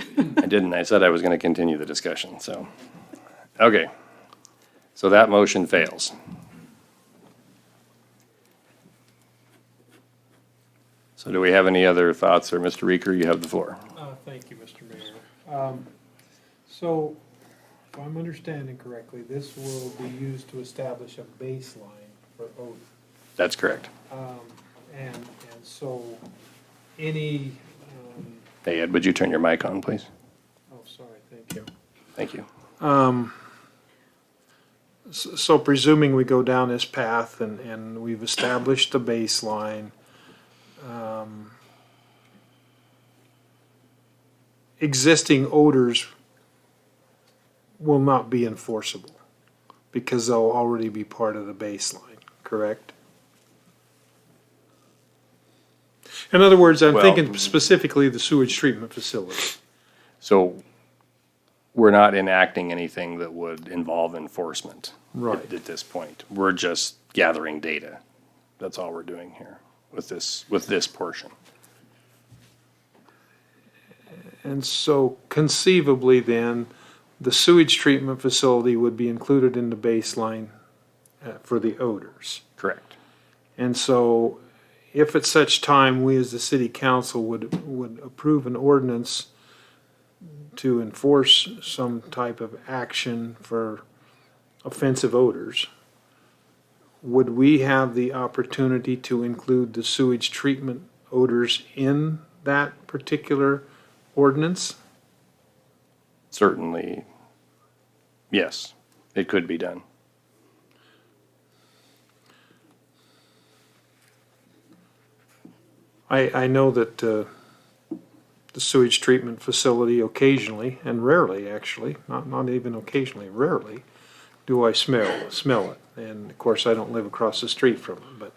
Speaker 1: I didn't. I said I was going to continue the discussion, so. Okay. So that motion fails. So do we have any other thoughts, or Mr. Reeker, you have the floor?
Speaker 2: Thank you, Mr. Mayor. So, if I'm understanding correctly, this will be used to establish a baseline for odor.
Speaker 1: That's correct.
Speaker 2: And so, any,
Speaker 1: Hey, Ed, would you turn your mic on, please?
Speaker 2: oh, sorry, thank you.
Speaker 1: Thank you.
Speaker 2: So presuming we go down this path and we've established the baseline, existing odors will not be enforceable because they'll already be part of the baseline, correct? In other words, I'm
Speaker 1: Well-
Speaker 2: thinking specifically the sewage treatment facility.
Speaker 1: So we're not enacting anything that would involve enforcement.
Speaker 2: Right.
Speaker 1: At this point. We're just gathering data. That's all we're doing here with this portion.
Speaker 2: And so conceivably then, the sewage treatment facility would be included in the baseline for the odors.
Speaker 1: Correct.
Speaker 2: And so if at such time we as the city council would approve an ordinance to enforce some type of action for offensive odors, would we have the opportunity to include the sewage treatment odors in that particular ordinance?
Speaker 1: Certainly, yes, it could be done.
Speaker 2: I know that the sewage treatment facility occasionally, and rarely actually, not even occasionally, rarely, do I smell it. And of course, I don't live across the street from it, but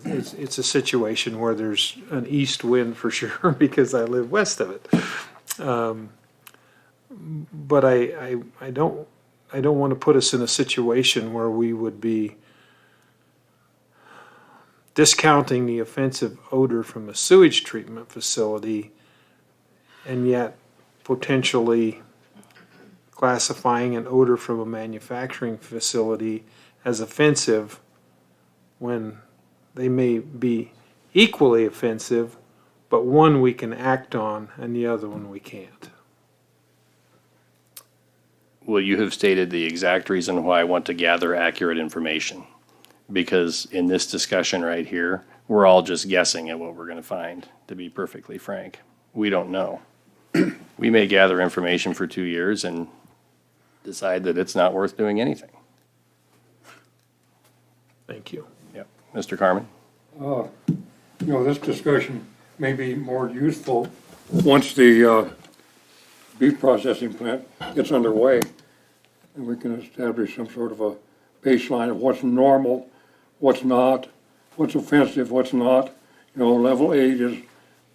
Speaker 2: it's a situation where there's an east wind for sure because I live west of it. But I don't want to put us in a situation where we would be discounting the offensive odor from a sewage treatment facility and yet potentially classifying an odor from a manufacturing facility as offensive when they may be equally offensive, but one we can act on and the other one we can't.
Speaker 1: Well, you have stated the exact reason why I want to gather accurate information. Because in this discussion right here, we're all just guessing at what we're going to find, to be perfectly frank. We don't know. We may gather information for 2 years and decide that it's not worth doing anything.
Speaker 2: Thank you.
Speaker 1: Yep. Mr. Carmen?
Speaker 6: This discussion may be more useful once the beef processing plant gets underway, and we can establish some sort of a baseline of what's normal, what's not, what's offensive, what's not. Level 8 is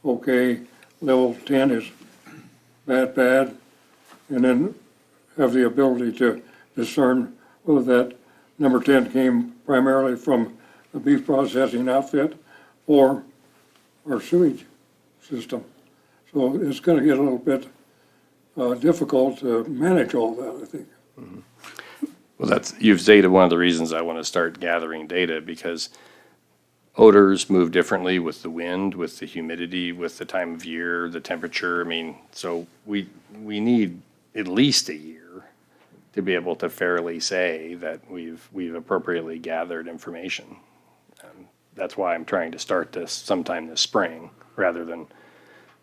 Speaker 6: okay, level 10 is bad, and then have the ability to discern whether that number 10 came primarily from the beef processing outfit or our sewage system. So it's gonna get a little bit difficult to manage all that, I think.
Speaker 1: Well, you've stated one of the reasons I want to start gathering data, because odors move differently with the wind, with the humidity, with the time of year, the temperature. I mean, so we need at least a year to be able to fairly say that we've appropriately gathered information. That's why I'm trying to start this sometime this spring, rather than,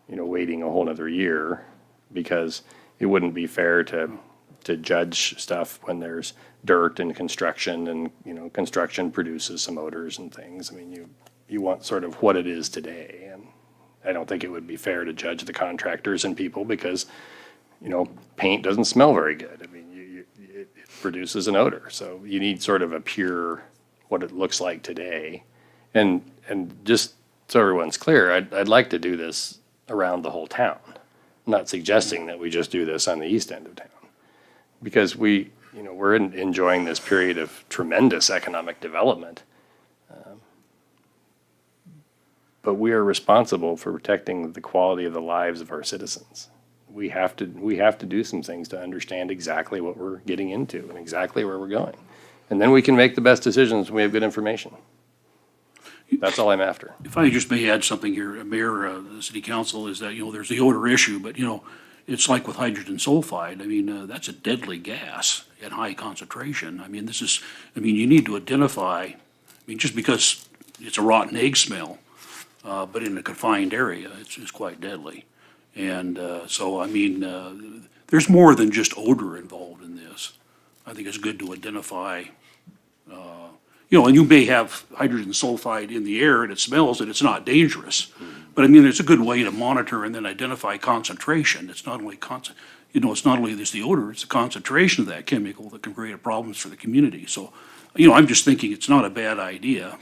Speaker 1: waiting a whole nother year, because it wouldn't be fair to judge stuff when there's dirt and construction, and, construction produces some odors and things. I mean, you want sort of what it is today, and I don't think it would be fair to judge the contractors and people because, paint doesn't smell very good. I mean, it produces an odor, so you need sort of a pure, what it looks like today. And just so everyone's clear, I'd like to do this around the whole town. I'm not suggesting that we just do this on the east end of town, because we You know, we're enjoying this period of tremendous economic development. But we are responsible for protecting the quality of the lives of our citizens. We have to do some things to understand exactly what we're getting into and exactly where we're going. And then we can make the best decisions when we have good information. That's all I'm after.
Speaker 6: If I just may add something here, Mayor, the city council, is that, there's the odor issue, but, it's like with hydrogen sulfide. I mean, that's a deadly gas at high concentration. I mean, you need to identify, just because it's a rotten egg smell, but in a confined area, it's quite deadly. And there's more than just odor involved in this. I think it's good to identify, and you may have hydrogen sulfide in the air and it smells and it's not dangerous. But it's a good way to monitor and then identify concentration. It's not only it's not only just the odor, it's the concentration of that chemical that can create problems for the community. So, I'm just thinking it's not a bad idea.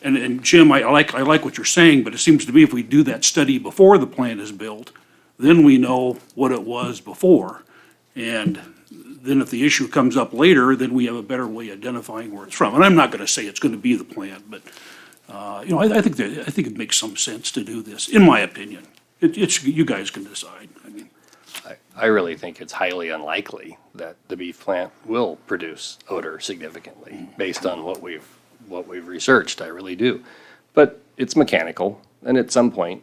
Speaker 6: And Jim, I like what you're saying, but it seems to me if we do that study before the plant is built, then we know what it was before. And then if the issue comes up later, then we have a better way of identifying where it's from. And I'm not gonna say it's gonna be the plant, but, I think it makes some sense to do this, in my opinion. You guys can decide.
Speaker 1: I really think it's highly unlikely that the beef plant will produce odor significantly based on what we've researched. I really do. But it's mechanical, and at some point,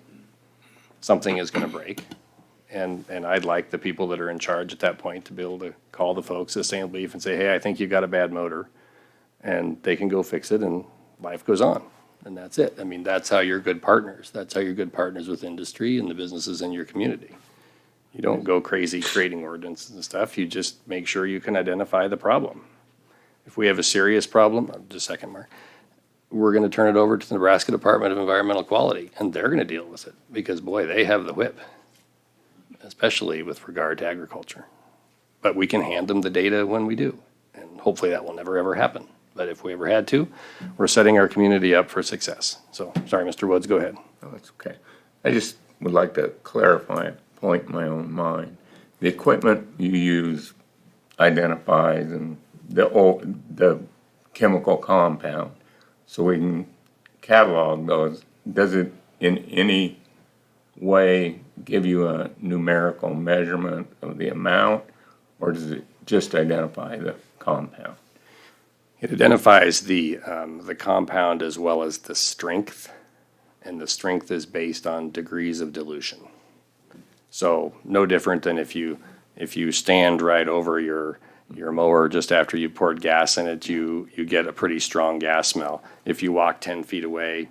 Speaker 1: something is gonna break. And I'd like the people that are in charge at that point to be able to call the folks at Sustainable Beef and say, hey, I think you've got a bad motor. And they can go fix it and life goes on. And that's it. That's how you're good partners. That's how you're good partners with industry and the businesses in your community. You don't go crazy creating ordinances and stuff. You just make sure you can identify the problem. If we have a serious problem, just a second, Mark, we're gonna turn it over to the Nebraska Department of Environmental Quality, and they're gonna deal with it, because boy, they have the whip, especially with regard to agriculture. But we can hand them the data when we do, and hopefully that will never, ever happen. But if we ever had to, we're setting our community up for success. So, sorry, Mr. Woods, go ahead.
Speaker 12: Oh, that's okay. I just would like to clarify a point in my own mind. The equipment you use identifies and the chemical compound, so we can catalog those. Does it in any way give you a numerical measurement of the amount, or does it just identify the compound?
Speaker 1: It identifies the compound as well as the strength, and the strength is based on degrees of dilution. So no different than if you stand right over your mower just after you poured gas in it, you get a pretty strong gas smell. If you walk 10 feet away,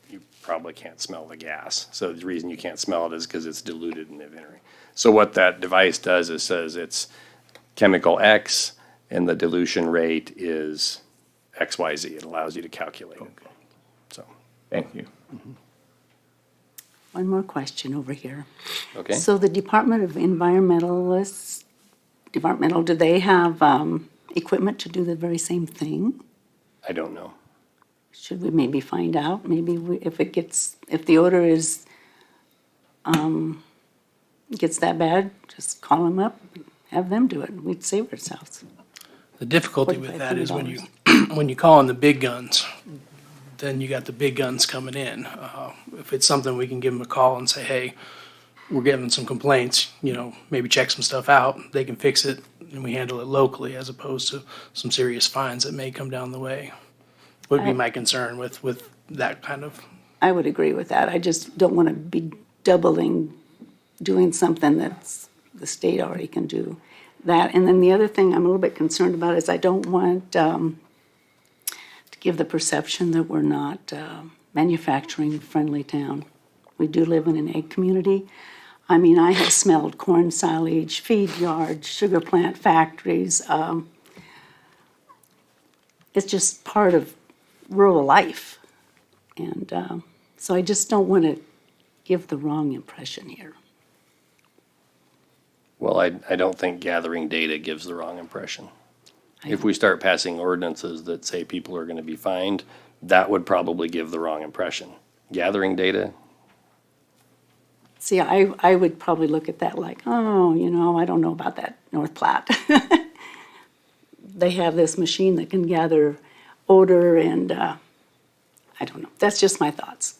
Speaker 1: you probably can't smell the gas. So the reason you can't smell it is because it's diluted in the vinegar. So what that device does is says it's chemical X, and the dilution rate is XYZ. It allows you to calculate it. So,
Speaker 12: thank you.
Speaker 10: One more question over here.
Speaker 1: Okay.
Speaker 10: So the Department of Environmental, do they have equipment to do the very same thing?
Speaker 1: I don't know.
Speaker 10: Should we maybe find out? Maybe if the odor gets that bad, just call them up, have them do it. We'd save ourselves.
Speaker 11: The difficulty with that is when you call in the big guns, then you got the big guns coming in. If it's something we can give them a call and say, hey, we're getting some complaints, maybe check some stuff out, they can fix it, and we handle it locally as opposed to some serious fines that may come down the way. Would be my concern with that kind of.
Speaker 10: I would agree with that. I just don't want to be doing something that's the state already can do. That, and then the other thing I'm a little bit concerned about is I don't want to give the perception that we're not manufacturing-friendly town. We do live in an egg community. I have smelled corn silage, feed yards, sugar plant factories. It's just part of rural life. And so I just don't want to give the wrong impression here.
Speaker 1: Well, I don't think gathering data gives the wrong impression. If we start passing ordinances that say people are going to be fined, that would probably give the wrong impression. Gathering data.
Speaker 10: See, I would probably look at that like, I don't know about that North Platte. they have this machine that can gather odor and, I don't know. That's just my thoughts.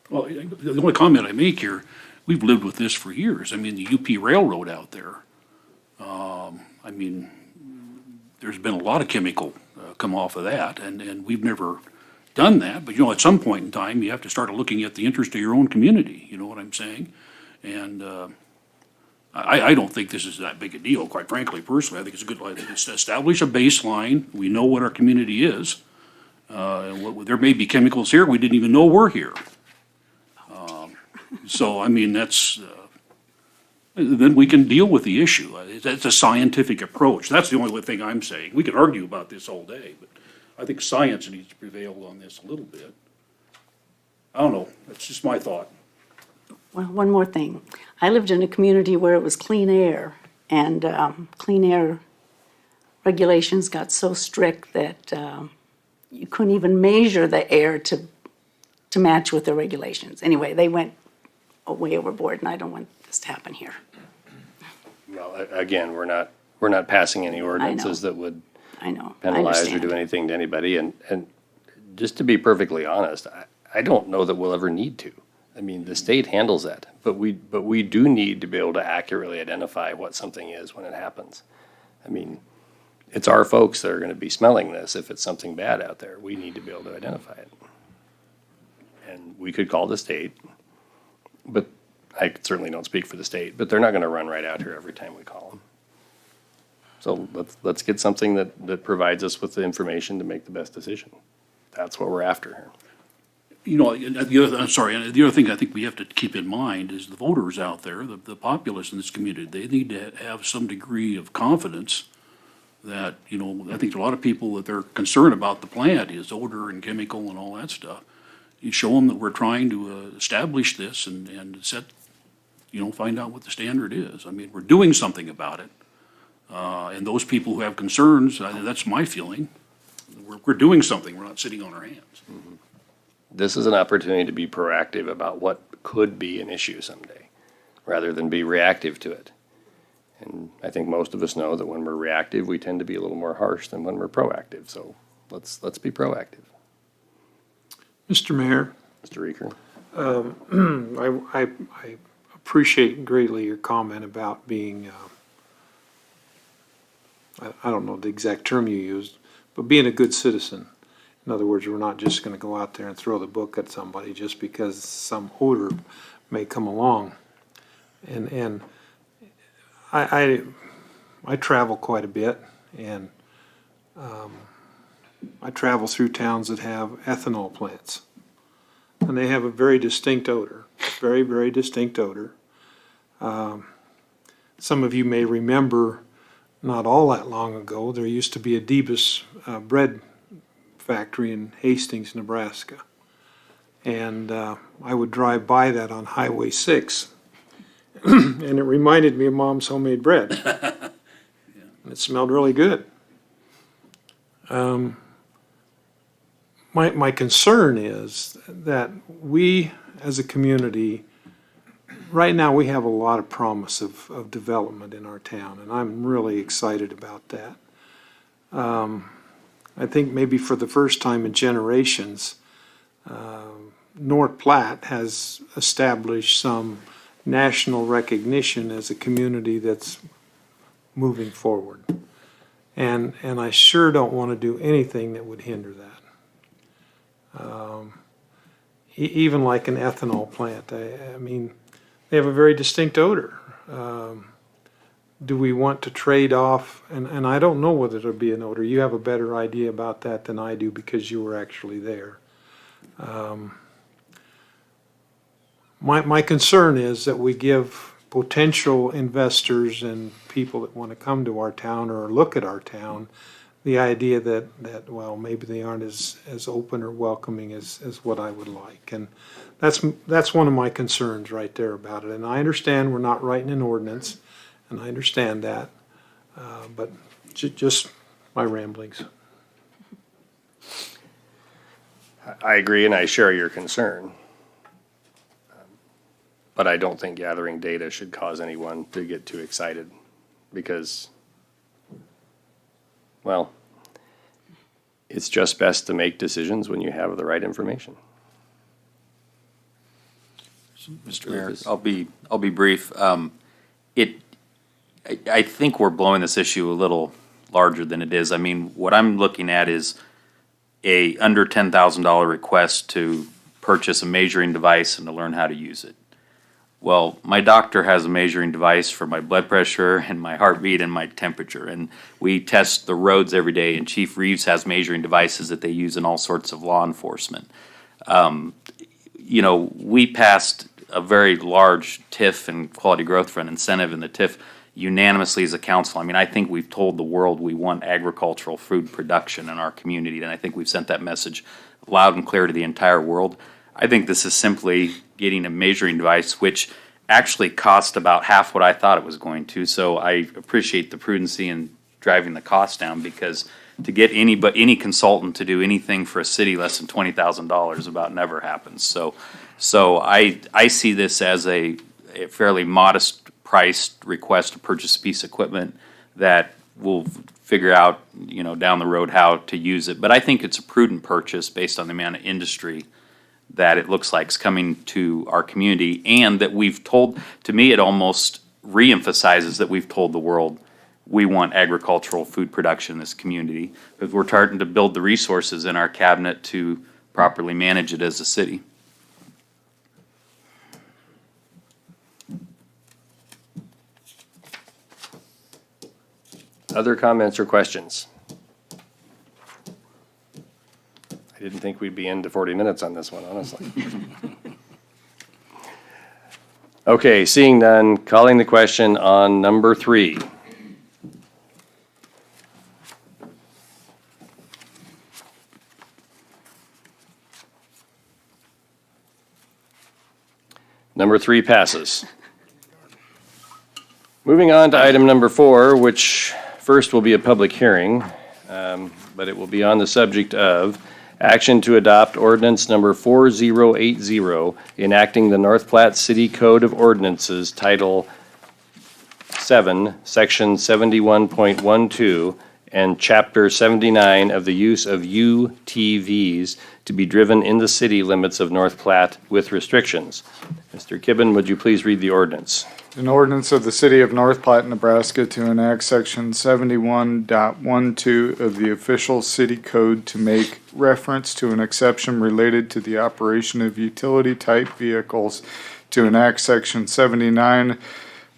Speaker 6: Well, the only comment I make here, we've lived with this for years. I mean, the UP Railroad out there, I mean, there's been a lot of chemical come off of that, and we've never done that. But, at some point in time, you have to start looking at the interest of your own community, you know what I'm saying? And I don't think this is that big a deal, quite frankly, personally. I think it's a good, to establish a baseline. We know what our community is. There may be chemicals here we didn't even know were here. So, I mean, then we can deal with the issue. It's a scientific approach. That's the only thing I'm saying. We could argue about this all day, but I think science needs to prevail on this a little bit. I don't know. That's just my thought.
Speaker 10: Well, one more thing. I lived in a community where it was clean air, and clean air regulations got so strict that you couldn't even measure the air to match with the regulations. Anyway, they went way overboard, and I don't want this to happen here.
Speaker 1: Well, again, we're not passing any ordinances that would
Speaker 10: I know. I
Speaker 1: penalize or
Speaker 10: understand.
Speaker 1: do anything to anybody. And just to be perfectly honest, I don't know that we'll ever need to. I mean, the state handles that, but we do need to be able to accurately identify what something is when it happens. I mean, it's our folks that are going to be smelling this if it's something bad out there. We need to be able to identify it. And we could call the state, but I certainly don't speak for the state, but they're not going to run right out here every time we call them. So let's get something that provides us with the information to make the best decision. That's what we're after here.
Speaker 6: The other thing I think we have to keep in mind is the voters out there, the populace in this community, they need to have some degree of confidence that, I think a lot of people that they're concerned about the plant is odor and chemical and all that stuff. You show them that we're trying to establish this and set, find out what the standard is. I mean, we're doing something about it. And those people who have concerns, that's my feeling. We're doing something. We're not sitting on our hands.
Speaker 1: Mm-hmm. This is an opportunity to be proactive about what could be an issue someday, rather than be reactive to it. And I think most of us know that when we're reactive, we tend to be a little more harsh than when we're proactive. So let's be proactive.
Speaker 2: Mr. Mayor,
Speaker 1: Mr. Reeker?
Speaker 2: I appreciate greatly your comment about being, I don't know the exact term you used, but being a good citizen. In other words, we're not just gonna go out there and throw the book at somebody just because some odor may come along. And I travel quite a bit, and I travel through towns that have ethanol plants. And they have a very distinct odor, very, very distinct odor. Some of you may remember, not all that long ago, there used to be a Debus bread factory in Hastings, Nebraska. And I would drive by that on Highway 6. And it reminded me of Mom's homemade bread. And it smelled really good. My concern is that we, as a community, right now we have a lot of promise of development in our town, and I'm really excited about that. I think maybe for the first time in generations, North Platte has established some national recognition as a community that's moving forward. And I sure don't want to do anything that would hinder that. Even like an ethanol plant, I mean, they have a very distinct odor. Do we want to trade off, and I don't know whether there'll be an odor. You have a better idea about that than I do because you were actually there. My concern is that we give potential investors and people that want to come to our town or look at our town the idea that well, maybe they aren't as open or welcoming as what I would like. And that's one of my concerns right there about it. And I understand we're not writing an ordinance, and I understand that, but just my ramblings.
Speaker 1: I agree, and I share your concern. But I don't think gathering data should cause anyone to get too excited, because well, it's just best to make decisions when you have the right information.
Speaker 3: Mr. Mayor, I'll be brief. I think we're blowing this issue a little larger than it is. I mean, what I'm looking at is a under $10,000 request to purchase a measuring device and to learn how to use it. Well, my doctor has a measuring device for my blood pressure and my heartbeat and my temperature, and we test the roads every day, and Chief Reeves has measuring devices that they use in all sorts of law enforcement. You know, we passed a very large TIF and Quality Growth Fund incentive in the TIF unanimously as a council. I mean, I think we've told the world we want agricultural food production in our community, and I think we've sent that message loud and clear to the entire world. I think this is simply getting a measuring device, which actually cost about half what I thought it was going to. So I appreciate the prudency in driving the cost down, because to get any consultant to do anything for a city less than $20,000 about never happens. So I see this as a fairly modest priced request to purchase a piece of equipment that we'll figure out, you know, down the road how to use it. But I think it's a prudent purchase based on the amount of industry that it looks like is coming to our community, and that we've told, to me, it almost reemphasizes that we've told the world we want agricultural food production in this community, because we're starting to build the resources in our cabinet to properly manage it as a city.
Speaker 1: Other comments or questions? I didn't think we'd be into 40 minutes on this one, honestly. Okay, seeing none, calling the question on number 3. Number 3 passes. Moving on to item number 4, which first will be a public hearing, but it will be on the subject of action to adopt ordinance number 4080, enacting the North Platte City Code of Ordinances, Title 7, Section 71.12, and Chapter 79 of the use of UTVs to be driven in the city limits of North Platte with restrictions. Mr. Kibben, would you please read the ordinance?
Speaker 8: An ordinance of the City of North Platte, Nebraska to enact Section 71.12 of the official city code to make reference to an exception related to the operation of utility-type vehicles, to enact Section 79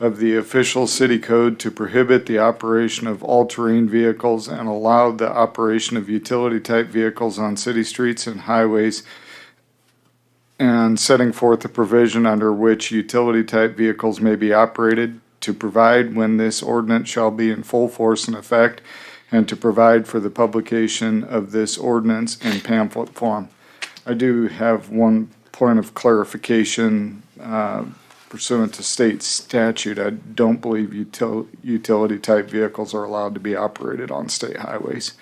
Speaker 8: of the official city code to prohibit the operation of all-terrain vehicles and allow the operation of utility-type vehicles on city streets and highways, and setting forth a provision under which utility-type vehicles may be operated, to provide when this ordinance shall be in full force and effect, and to provide for the publication of this ordinance in pamphlet form. I do have one point of clarification pursuant to state statute. I don't believe utility-type vehicles are allowed to be operated on state highways.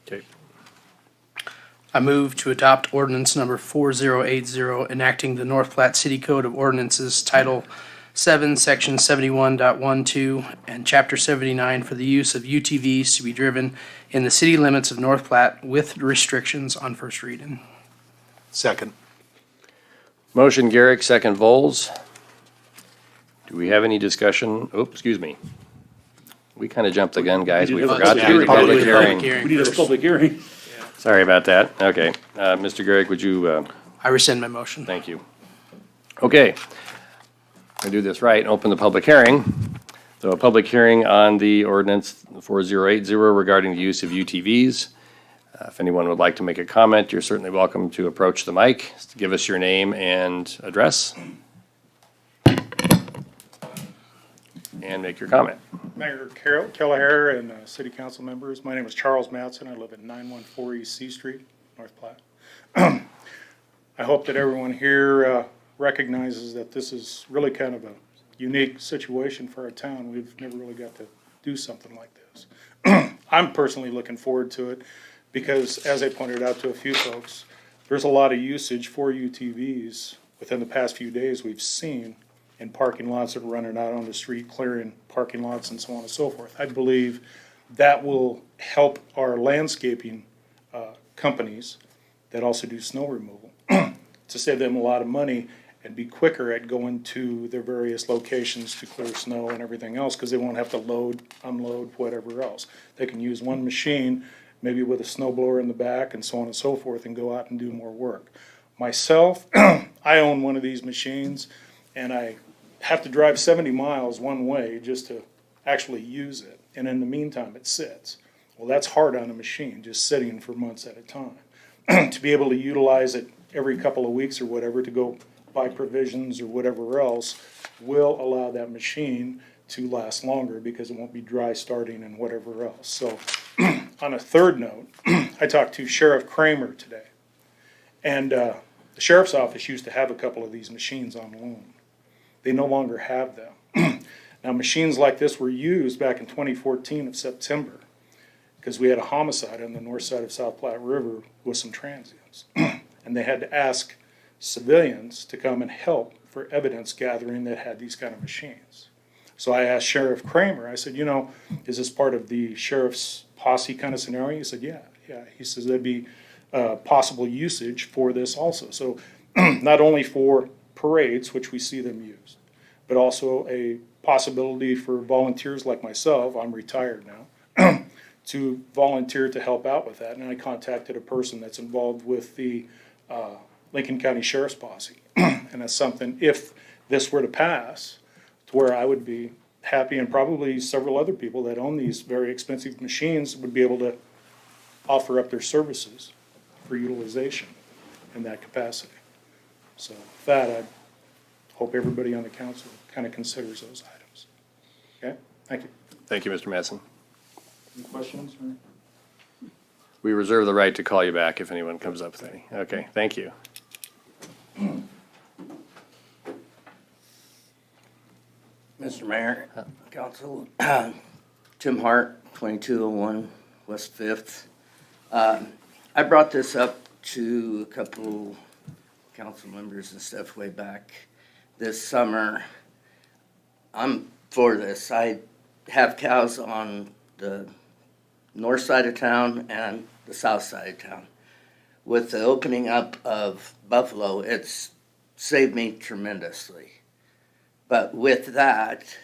Speaker 1: Okay.
Speaker 11: I move to adopt ordinance number 4080, enacting the North Platte City Code of Ordinances, Title 7, Section 71.12, and Chapter 79 for the use of UTVs to be driven in the city limits of North Platte with restrictions, on first reading.
Speaker 6: Second.
Speaker 1: Motion Garrick, second Vols. Do we have any discussion? Oh, excuse me. We kind of jumped the gun, guys. We forgot to do the public hearing.
Speaker 6: We need a public hearing.
Speaker 1: Sorry about that. Okay. Mr. Garrick, would you,
Speaker 11: I rescind my motion.
Speaker 1: thank you. Okay. I do this right, open the public hearing. So a public hearing on the ordinance 4080 regarding the use of UTVs. If anyone would like to make a comment, you're certainly welcome to approach the mic. Give us your name and address. And make your comment.
Speaker 13: Mayor Kelleher and city council members, my name is Charles Mattson. I live at 914 East C Street, North Platte. I hope that everyone here recognizes that this is really kind of a unique situation for our town. We've never really got to do something like this. I'm personally looking forward to it because, as I pointed out to a few folks, there's a lot of usage for UTVs within the past few days we've seen in parking lots that are running out on the street, clearing parking lots and so on and so forth. I believe that will help our landscaping companies that also do snow removal to save them a lot of money and be quicker at going to their various locations to clear snow and everything else, because they won't have to load, unload, whatever else. They can use one machine, maybe with a snow blower in the back and so on and so forth, and go out and do more work. Myself, I own one of these machines, and I have to drive 70 miles one way just to actually use it. And in the meantime, it sits. Well, that's hard on a machine, just sitting for months at a time. To be able to utilize it every couple of weeks or whatever to go buy provisions or whatever else will allow that machine to last longer, because it won't be dry starting and whatever else. So on a third note, I talked to Sheriff Kramer today. And the sheriff's office used to have a couple of these machines on loan. They no longer have them. Now, machines like this were used back in 2014 of September, because we had a homicide on the north side of South Platte River with some transients. And they had to ask civilians to come and help for evidence gathering that had these kind of machines. So I asked Sheriff Kramer, I said, you know, is this part of the sheriff's posse kind of scenario? He said, yeah. He says there'd be possible usage for this also. So not only for parades, which we see them used, but also a possibility for volunteers like myself, I'm retired now, to volunteer to help out with that. And I contacted a person that's involved with the Lincoln County Sheriff's Posse. And that's something, if this were to pass, to where I would be happy, and probably several other people that own these very expensive machines would be able to offer up their services for utilization in that capacity. So with that, I hope everybody on the council kind of considers those items. Okay, thank you.
Speaker 1: Thank you, Mr. Madsen.
Speaker 13: Any questions?
Speaker 1: We reserve the right to call you back if anyone comes up with any. Okay, thank you.
Speaker 14: Mr. Mayor, Council, Tim Hart, 2201 West Fifth. I brought this up to a couple council members and stuff way back this summer. I'm for this. I have cows on the north side of town and the south side of town. With the opening up of Buffalo, it's saved me tremendously. But with that,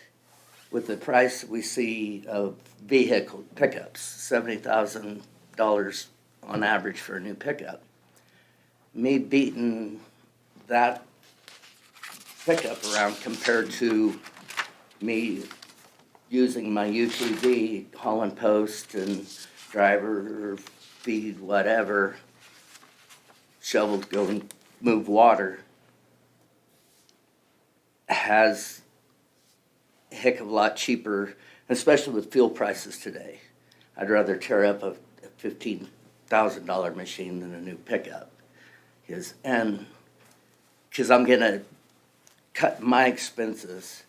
Speaker 14: with the price we see of vehicle pickups, $70,000 on average for a new pickup, me beating that pickup around compared to me using my UTV, hauling post and driver or feed, whatever, shovel to go and move water, has a heck of a lot cheaper, especially with fuel prices today. I'd rather tear up a $15,000 machine than a new pickup. Because I'm going to cut my expenses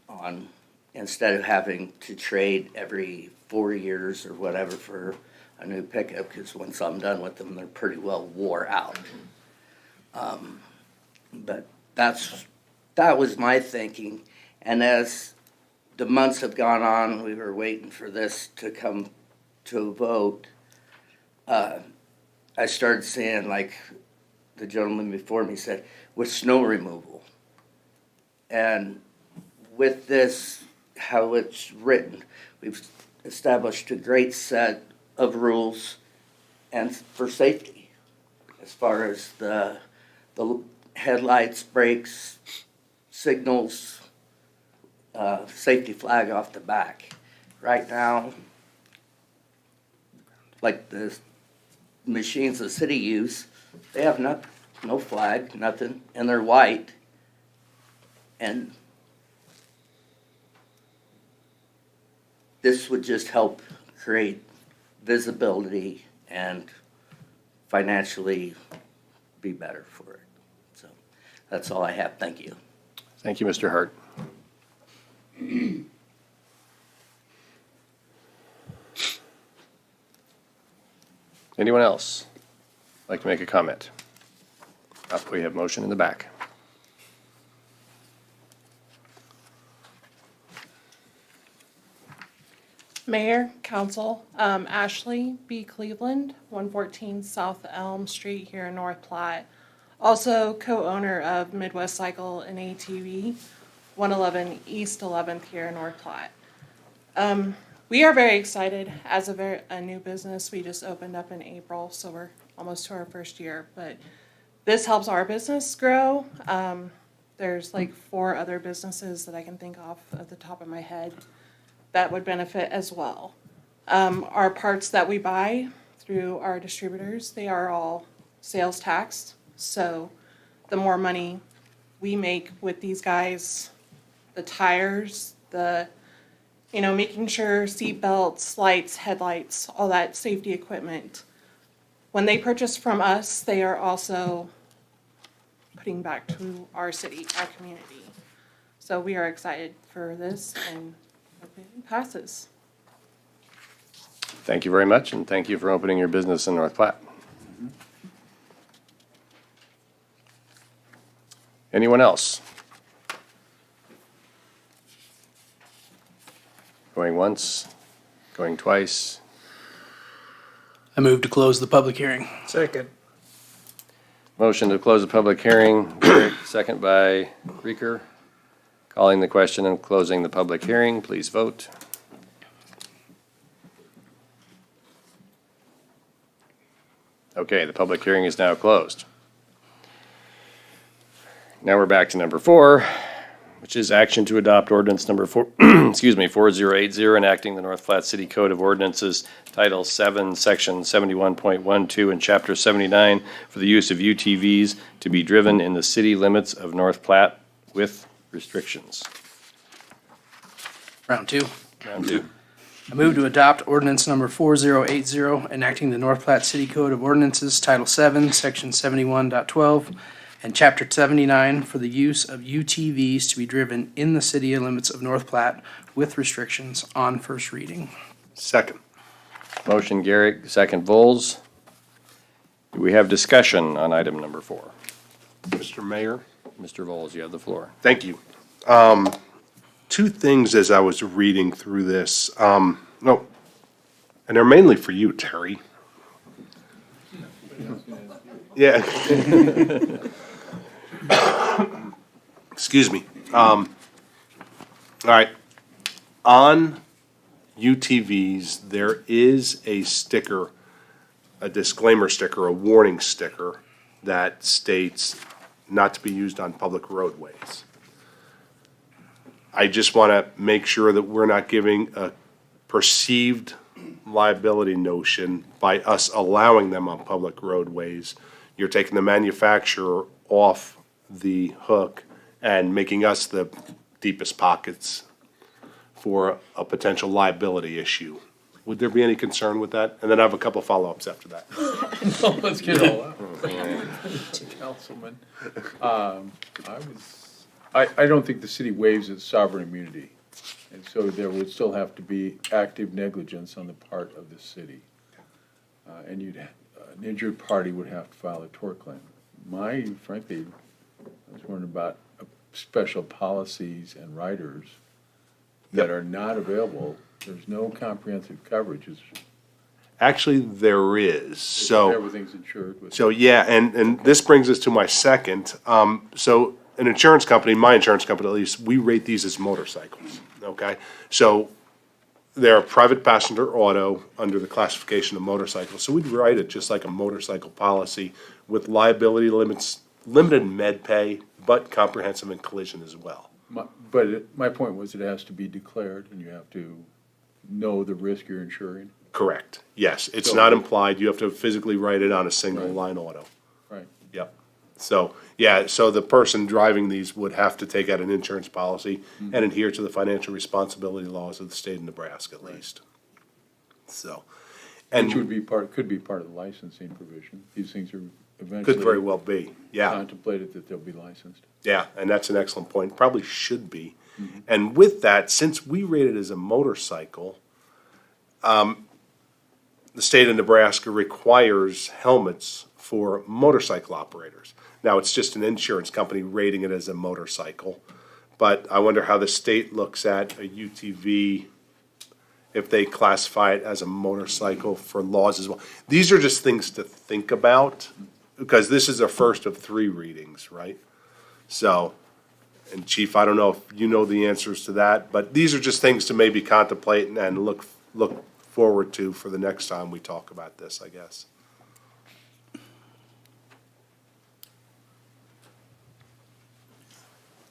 Speaker 14: on, instead of having to trade every 4 years or whatever for a new pickup, because once I'm done with them, they're pretty well wore out. But that was my thinking. And as the months have gone on, we were waiting for this to come to a vote. I started seeing, like the gentleman before me said, with snow removal. And with this, how it's written, we've established a great set of rules and for safety, as far as the headlights, brakes, signals, safety flag off the back. Right now, like the machines the city use, they have no flag, nothing, and they're white. And this would just help create visibility and financially be better for it. So that's all I have. Thank you.
Speaker 1: Thank you, Mr. Hart. Anyone else like to make a comment? We have motion in the back.
Speaker 15: Mayor, Council, Ashley B. Cleveland, 114 South Elm Street here in North Platte. Also co-owner of Midwest Cycle and ATV, 111 East 11th here in North Platte. We are very excited as a new business. We just opened up in April, so we're almost to our first year. But this helps our business grow. There's like 4 other businesses that I can think off at the top of my head that would benefit as well. Our parts that we buy through our distributors, they are all sales taxed. So the more money we make with these guys, the tires, making sure seat belts, lights, headlights, all that safety equipment. When they purchase from us, they are also putting back to our city, our community. So we are excited for this and hope it passes.
Speaker 1: Thank you very much, and thank you for opening your business in North Platte. Anyone else? Going once, going twice.
Speaker 11: I move to close the public hearing.
Speaker 2: Second.
Speaker 1: Motion to close the public hearing, Garrick, second by Reeker. Calling the question and closing the public hearing, please vote. Okay, the public hearing is now closed. Now we're back to number 4, which is action to adopt ordinance number 4080, enacting the North Platte City Code of Ordinances, Title 7, Section 71.12, and Chapter 79 for the use of UTVs to be driven in the city limits of North Platte with restrictions.
Speaker 11: Round 2.
Speaker 1: Round 2.
Speaker 11: I move to adopt ordinance number 4080, enacting the North Platte City Code of Ordinances, Title 7, Section 71.12, and Chapter 79 for the use of UTVs to be driven in the city limits of North Platte with restrictions on first reading.
Speaker 4: Second.
Speaker 1: Motion Garrick, second Vols. Do we have discussion on item number 4?
Speaker 6: Mr. Mayor,
Speaker 1: Mr. Vols, you have the floor.
Speaker 6: thank you. 2 things as I was reading through this. And they're mainly for you, Terry. Yeah. Excuse me. All right. On UTVs, there is a sticker, a disclaimer sticker, a warning sticker that states not to be used on public roadways. I just want to make sure that we're not giving a perceived liability notion by us allowing them on public roadways. You're taking the manufacturer off the hook and making us the deepest pockets for a potential liability issue. Would there be any concern with that? And then I have a couple follow-ups after that.
Speaker 4: No, let's get all out. Councilman, I don't think the city waives its sovereign immunity. And so there would still have to be active negligence on the part of the city. And an injured party would have to file a tort claim. Frankly, I was wondering about special policies and riders that are not available. There's no comprehensive coverage.
Speaker 6: Actually, there is. So
Speaker 4: Everything's insured with.
Speaker 6: So, yeah, and this brings us to my second. So an insurance company, my insurance company at least, we rate these as motorcycles, okay? So they're a private passenger auto under the classification of motorcycles. So we'd write it just like a motorcycle policy with liability limits, limited med pay, but comprehensive and collision as well.
Speaker 4: My point was it has to be declared and you have to know the risk you're insuring.
Speaker 6: Correct, yes. It's
Speaker 4: So-
Speaker 6: not implied. You have to physically write it on a single line auto.
Speaker 4: Right.
Speaker 6: Yep. So, yeah, so the person driving these would have to take out an insurance policy and adhere to the financial responsibility laws of the state of Nebraska at least. So,
Speaker 4: Which would
Speaker 6: and
Speaker 4: be could be part of the licensing provision. These things are
Speaker 6: could
Speaker 4: eventually
Speaker 6: very well be, yeah.
Speaker 4: contemplated that they'll be licensed.
Speaker 6: Yeah, and that's an excellent point. Probably should be. And with that, since we rate it as a motorcycle, the state of Nebraska requires helmets for motorcycle operators. Now, it's just an insurance company rating it as a motorcycle, but I wonder how the state looks at a UTV
Speaker 16: if they classify it as a motorcycle for laws as well. These are just things to think about, because this is the first of 3 readings, right? So, and Chief, I don't know if you know the answers to that, but these are just things to maybe contemplate and look forward to for the next time we talk about this, I guess.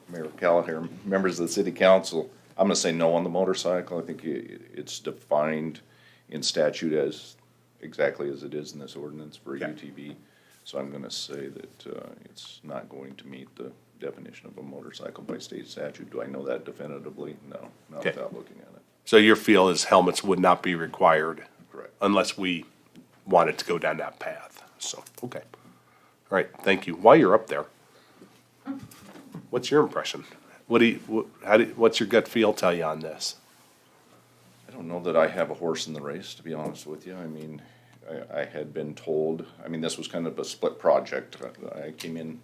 Speaker 17: Mayor Callahan, members of the city council, I'm gonna say no on the motorcycle. I think it's defined in statute as exactly as it is in this ordinance for
Speaker 16: Okay.
Speaker 17: UTV. So I'm gonna say that, it's not going to meet the definition of a motorcycle by state statute. Do I know that definitively? No, not
Speaker 16: Okay.
Speaker 17: without looking at it.
Speaker 16: So your feel is helmets would not be required?
Speaker 17: Correct.
Speaker 16: Unless we wanted to go down that path, so, okay. All right, thank you. While you're up there, what's your impression? What's your gut feel tell you on this?
Speaker 17: I don't know that I have a horse in the race, to be honest with you. I mean, I had been told, I mean, this was kind of a split project. I came in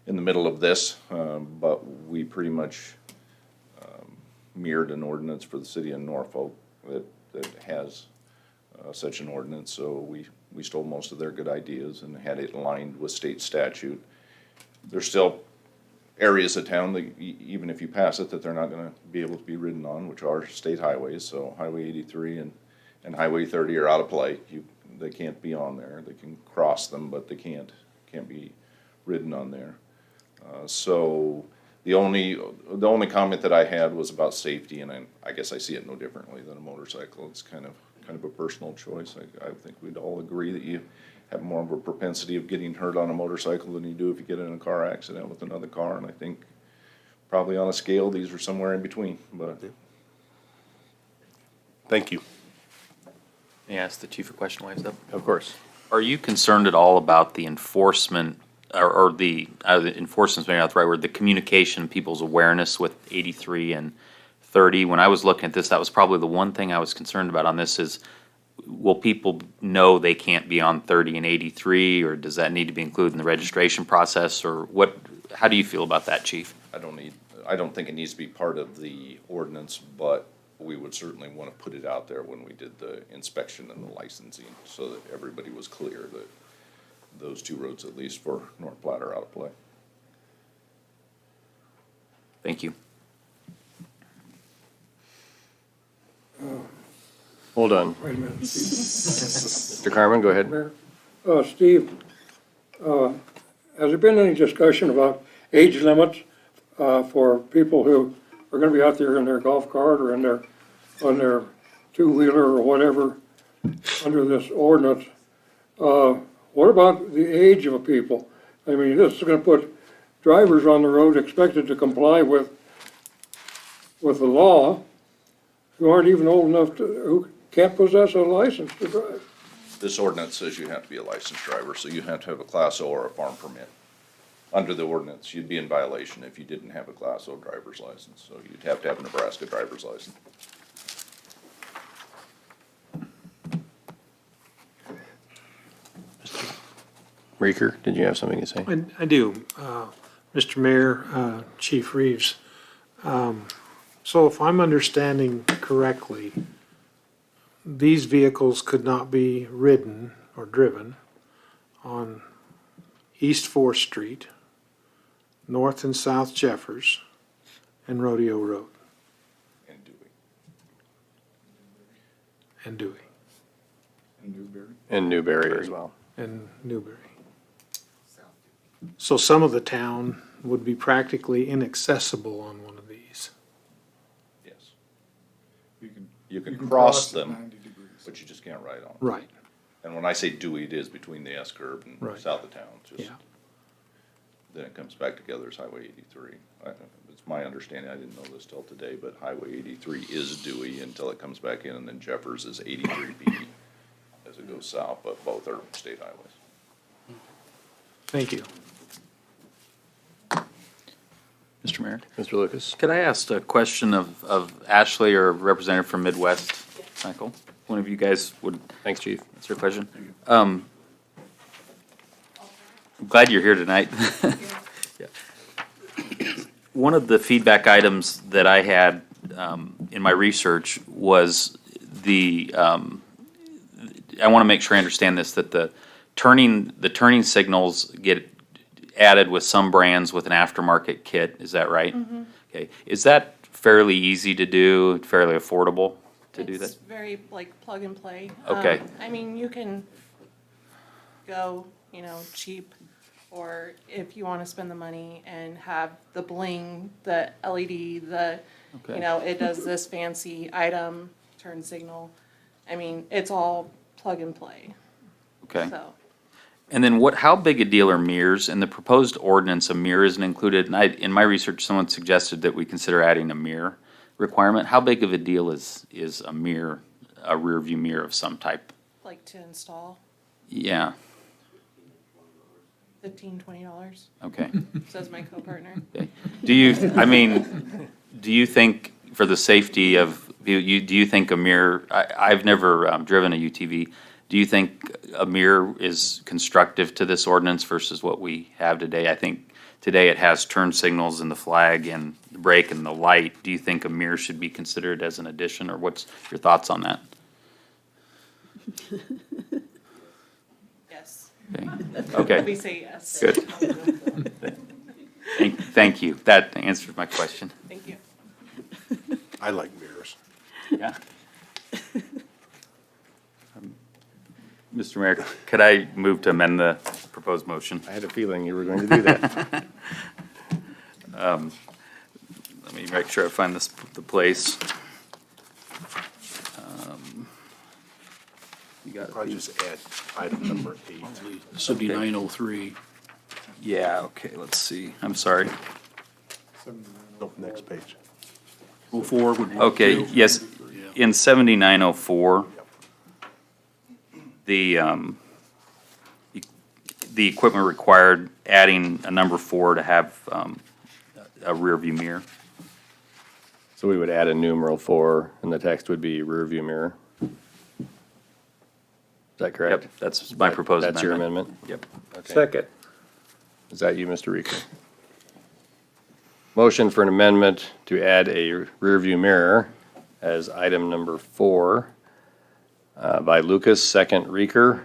Speaker 17: the middle of this, but we pretty much mirrored an ordinance for the city of Norfolk that has such an ordinance. So we stole most of their good ideas and had it aligned with state statute. There's still areas of town that even if you pass it, that they're not gonna be able to be ridden on, which are state highways. So Highway 83 and Highway 30 are out of play. They can't be on there. They can cross them, but they can't be ridden on there. So the only comment that I had was about safety, and I guess I see it no differently than a motorcycle. It's kind of a personal choice. I think we'd all agree that you have more of a propensity of getting hurt on a motorcycle than you do if you get in a car accident with another car, and I think probably on a scale, these are somewhere in between, but.
Speaker 16: Thank you.
Speaker 3: May I ask the chief a question while he's up?
Speaker 1: Of course.
Speaker 3: Are you concerned at all about the enforcement, or the enforcement's maybe not the right word, the communication, people's awareness with 83 and 30? When I was looking at this, that was probably the one thing I was concerned about on this is, will people know they can't be on 30 and 83, or does that need to be included in the registration process, or what? How do you feel about that, chief?
Speaker 17: I don't think it needs to be part of the ordinance, but we would certainly want to put it out there when we did the inspection and the licensing, so that everybody was clear that those 2 roads, at least for North Platte, are out of play.
Speaker 3: Thank you.
Speaker 1: Hold on.
Speaker 6: Wait a minute.
Speaker 1: Mr. Carmen, go ahead.
Speaker 6: Mayor, Steve, has there been any discussion about age limits for people who are gonna be out there in their golf cart or on their 2-wheeler or whatever under this ordinance? What about the age of people? I mean, this is gonna put drivers on the road expected to comply with the law who aren't even old enough who can't possess a license to drive.
Speaker 17: This ordinance says you have to be a licensed driver, so you have to have a Class O or a farm permit. Under the ordinance, you'd be in violation if you didn't have a Class O driver's license, so you'd have to have a Nebraska driver's license.
Speaker 1: Reeker, did you have something to say?
Speaker 2: I do. Mr. Mayor, Chief Reeves. So if I'm understanding correctly, these vehicles could not be ridden or driven on East 4th Street, North and South Jeffers, and Rodeo Road.
Speaker 17: And Dewey.
Speaker 2: And Dewey.
Speaker 16: And Newberry.
Speaker 1: And Newberry as well.
Speaker 2: And Newberry. So some of the town would be practically inaccessible on one of these.
Speaker 17: Yes.
Speaker 8: You
Speaker 17: You can
Speaker 8: can
Speaker 17: cross
Speaker 8: cross at
Speaker 17: them,
Speaker 8: 90 degrees.
Speaker 17: but you just can't ride on them.
Speaker 2: Right,
Speaker 17: And when I say Dewey, it is between the S curve and
Speaker 2: Right.
Speaker 17: south of town, just,
Speaker 2: yeah.
Speaker 17: then it comes back together as Highway 83. It's my understanding, I didn't know this till today, but Highway 83 is Dewey until it comes back in, and then Jeffers is 83B as it goes south, but both are state highways.
Speaker 2: Thank you.
Speaker 3: Mr. Merritt?
Speaker 1: Mr. Lucas?
Speaker 3: Could I ask a question of Ashley or a representative from Midwest? Michael, one of you guys would.
Speaker 1: Thanks, Chief.
Speaker 3: Answer a question. I'm glad you're here tonight. Yeah. One of the feedback items that I had in my research was I want to make sure I understand this, that the turning signals get added with some brands with an aftermarket kit, is that right? Okay, is that fairly easy to do, fairly affordable to do
Speaker 15: It's
Speaker 3: that?
Speaker 15: very like plug and play.
Speaker 3: Okay.
Speaker 15: I mean, you can go, cheap, or if you want to spend the money and have the bling, the LED,
Speaker 3: Okay.
Speaker 15: it does this fancy item, turn signal. I mean, it's all plug and play.
Speaker 3: Okay.
Speaker 15: So,
Speaker 3: And then how big a deal are mirrors? In the proposed ordinance, a mirror isn't included, and in my research, someone suggested that we consider adding a mirror requirement. How big of a deal is a mirror, a rear view mirror of some type?
Speaker 15: like to install,
Speaker 3: Yeah,
Speaker 15: $15-20,
Speaker 3: okay.
Speaker 15: says my co-partner.
Speaker 3: Do you think for the safety of, do you think a mirror, I've never driven a UTV. Do you think a mirror is constructive to this ordinance versus what we have today? I think today it has turn signals and the flag and the brake and the light. Do you think a mirror should be considered as an addition, or what's your thoughts on that?
Speaker 15: Yes.
Speaker 3: Okay.
Speaker 15: We say yes.
Speaker 3: Good. Thank you. That answers my question.
Speaker 15: Thank you.
Speaker 16: I like mirrors.
Speaker 3: Yeah. Mr. Mayor, could I move to amend the proposed motion?
Speaker 1: I had a feeling you were going to do that.
Speaker 3: Let me make sure I find the place. You got
Speaker 16: Probably
Speaker 3: it.
Speaker 16: just add item number 8.
Speaker 6: 7903.
Speaker 3: Yeah, okay, let's see. I'm sorry.
Speaker 16: Nope, next page.
Speaker 6: 04 would work
Speaker 3: Okay,
Speaker 6: too.
Speaker 3: yes, in 7904, the equipment required adding a number 4 to have a rear view mirror.
Speaker 1: So we would add a numeral 4, and the text would be rear view mirror. Is that correct?
Speaker 3: Yep, that's my proposed
Speaker 1: That's your
Speaker 3: amendment.
Speaker 1: amendment?
Speaker 3: Yep.
Speaker 1: Okay.
Speaker 2: Second.
Speaker 1: Is that you, Mr. Reeker? Motion for an amendment to add a rear view mirror as item number 4 by Lucas, second Reeker.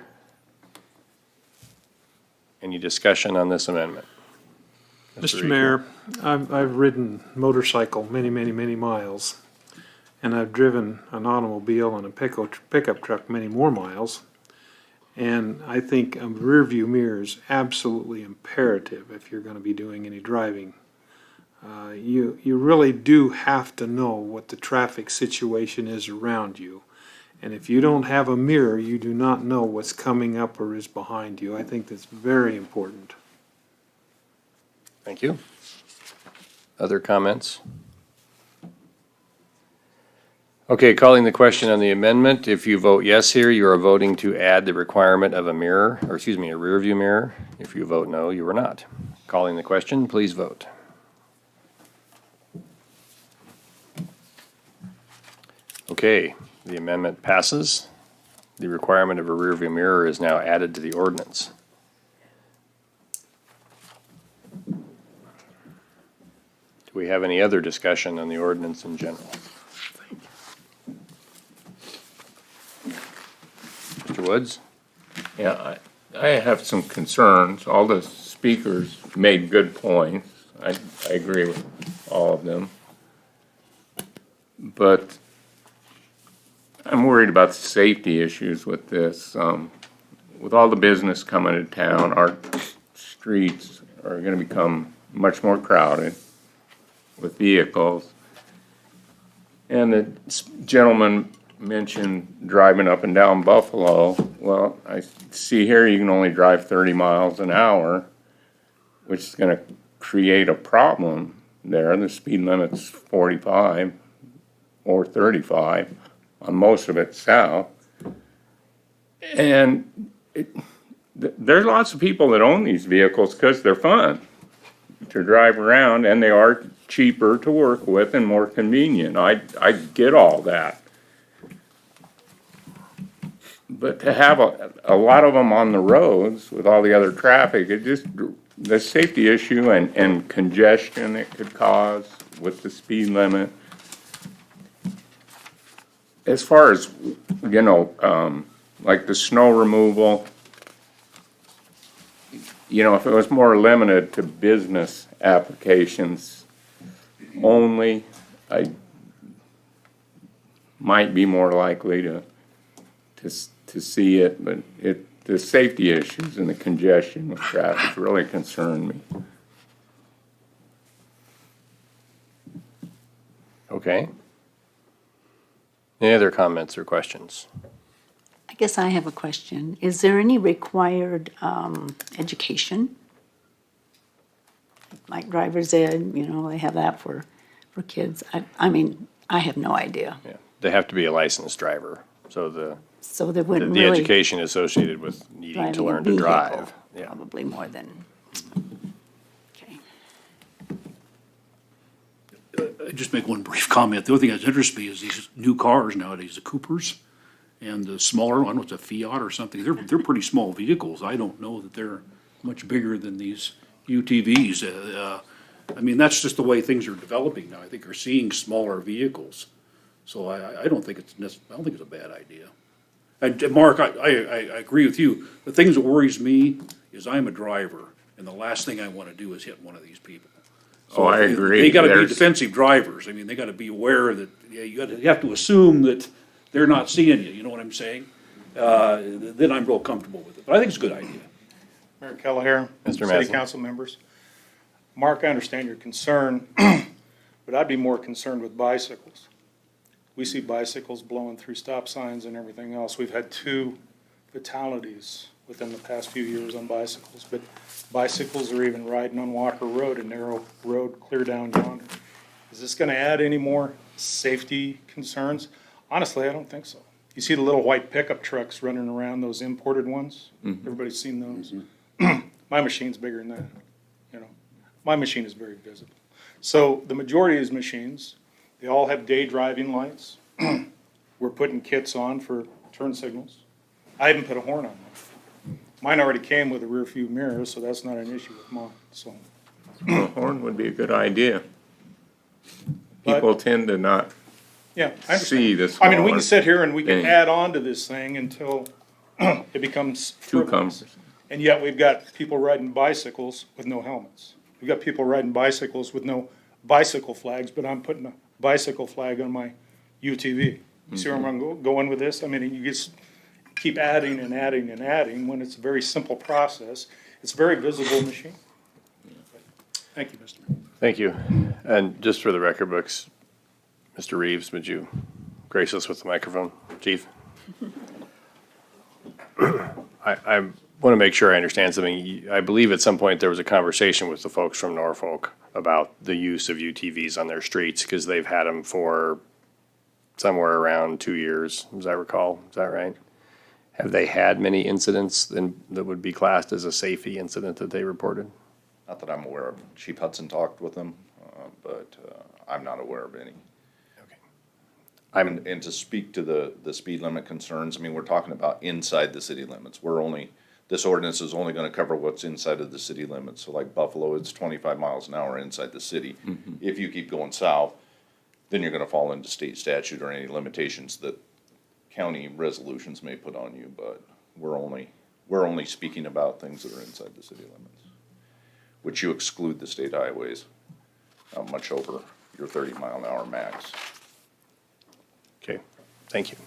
Speaker 1: Any discussion on this amendment?
Speaker 2: Mr.
Speaker 1: Reeker?
Speaker 2: Mayor, I've ridden motorcycle many, many, many miles, and I've driven an automobile and a pickup truck many more miles. And I think a rear view mirror is absolutely imperative if you're going to be doing any driving. You really do have to know what the traffic situation is around you. And if you don't have a mirror, you do not know what's coming up or is behind you. I think that's very important.
Speaker 1: Thank you. Other comments? Okay, calling the question on the amendment. If you vote yes here, you are voting to add the requirement of a mirror, or excuse me, a rear view mirror. If you vote no, you are not. Calling the question, please vote. Okay, the amendment passes. The requirement of a rear view mirror is now added to the ordinance. Do we have any other discussion on the ordinance in general? Mr. Woods?
Speaker 12: Yeah, I have some concerns. All the speakers made good points. I agree with all of them. But I'm worried about the safety issues with this. With all the business coming to town, our streets are gonna become much more crowded with vehicles. And the gentleman mentioned driving up and down Buffalo. Well, I see here you can only drive 30 miles an hour, which is gonna create a problem there. The speed limit's 45 or 35 on most of it south. And there's lots of people that own these vehicles because they're fun to drive around, and they are cheaper to work with and more convenient. I get all that. But to have a lot of them on the roads with all the other traffic, it just, the safety issue and congestion it could cause with the speed limit. as far as, you know, like the snow removal, you know, if it was more limited to business applications only, I might be more likely to see it, but the safety issues and the congestion with traffic really concern me.
Speaker 1: Okay. Any other comments or questions?
Speaker 10: I guess I have a question. Is there any required education? Like driver's ed, you know, they have that for kids. I mean, I have no idea.
Speaker 1: Yeah, they have to be a licensed driver, so
Speaker 10: So they wouldn't
Speaker 1: the
Speaker 10: really
Speaker 1: education associated with needing to
Speaker 10: driving a
Speaker 1: learn to
Speaker 10: vehicle,
Speaker 1: drive. Yeah.
Speaker 10: probably more than, okay.
Speaker 6: Just make one brief comment. The only thing that interests me is these new cars nowadays, the Coopers and the smaller, I don't know, it's a Fiat or something. They're pretty small vehicles. I don't know that they're much bigger than these UTVs. I mean, that's just the way things are developing now. I think we're seeing smaller vehicles. So I don't think it's I don't think it's a bad idea. And Mark, I agree with you. The thing that worries me is I'm a driver, and the last thing I want to do is hit one of these people.
Speaker 12: Oh, I agree.
Speaker 6: They gotta be
Speaker 12: There's-
Speaker 6: defensive drivers. I mean, they gotta be aware that, yeah, you have to assume that they're not seeing you, you know what I'm saying? Then I'm real comfortable with it, but I think it's a good idea.
Speaker 13: Mayor Kelleher,
Speaker 1: Mr.
Speaker 13: city
Speaker 1: Massey.
Speaker 13: council members. Mark, I understand your concern, but I'd be more concerned with bicycles. We see bicycles blowing through stop signs and everything else. We've had 2 fatalities within the past few years on bicycles, but bicycles are even riding on Walker Road, a narrow road clear down yonder. Is this gonna add any more safety concerns? Honestly, I don't think so. You see the little white pickup trucks running around, those imported ones? Everybody's seen those? My machine's bigger than that, you know? My machine is very visible. So the majority of these machines, they all have day driving lights. We're putting kits on for turn signals. I even put a horn on them. Mine already came with a rear view mirror, so that's not an issue with mine, so.
Speaker 12: A horn would be a good idea.
Speaker 13: But-
Speaker 12: People tend to not
Speaker 13: Yeah, I
Speaker 12: see
Speaker 13: understand.
Speaker 12: this.
Speaker 13: I mean, we can sit here and we can
Speaker 12: thing.
Speaker 13: add on to this thing until it becomes
Speaker 12: Too
Speaker 13: frivolous.
Speaker 12: cumbersome.
Speaker 13: And yet we've got people riding bicycles with no helmets. We've got people riding bicycles with no bicycle flags, but I'm putting a bicycle flag on my UTV. You see where I'm going with this? I mean, you just keep adding and adding and adding when it's a very simple process. It's a very visible machine. Thank you, Mr. Mayor.
Speaker 1: Thank you. And just for the record books, Mr. Reeves, would you grace us with the microphone, Chief? I want to make sure I understand something. I believe at some point there was a conversation with the folks from Norfolk about the use of UTVs on their streets because they've had them for somewhere around 2 years, as I recall. Is that right? Have they had many incidents that would be classed as a safety incident that they reported?
Speaker 17: Not that I'm aware of. Chief Hudson talked with them, but I'm not aware of any. And to speak to the speed limit concerns, I mean, we're talking about inside the city limits. This ordinance is only gonna cover what's inside of the city limits. So like Buffalo, it's 25 miles an hour inside the city. If you keep going south, then you're gonna fall into state statute or any limitations that county resolutions may put on you, but we're only speaking about things that are inside the city limits, which you exclude the state highways, not much over your 30-mile-an-hour max.
Speaker 1: Okay, thank you.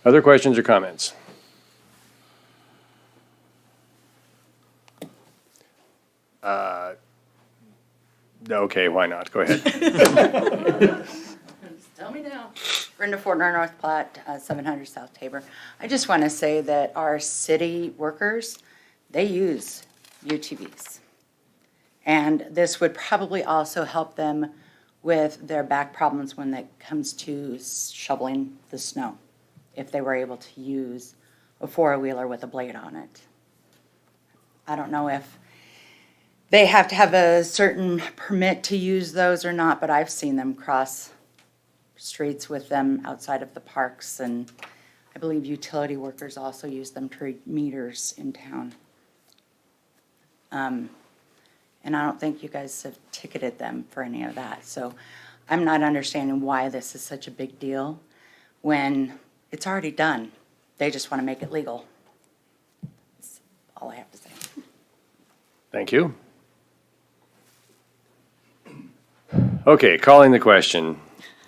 Speaker 1: Other questions or comments? Okay, why not? Go ahead.
Speaker 18: Tell me now. Brenda Fortner, North Platte, 700 South Tabor. I just want to say that our city workers, they use UTVs. And this would probably also help them with their back problems when it comes to shoveling the snow, if they were able to use a four-wheeler with a blade on it. I don't know if they have to have a certain permit to use those or not, but I've seen them cross streets with them outside of the parks, and I believe utility workers also use them to read meters in town. And I don't think you guys have ticketed them for any of that. So I'm not understanding why this is such a big deal when it's already done. They just want to make it legal. That's all I have to say.
Speaker 1: Thank you. Okay, calling the question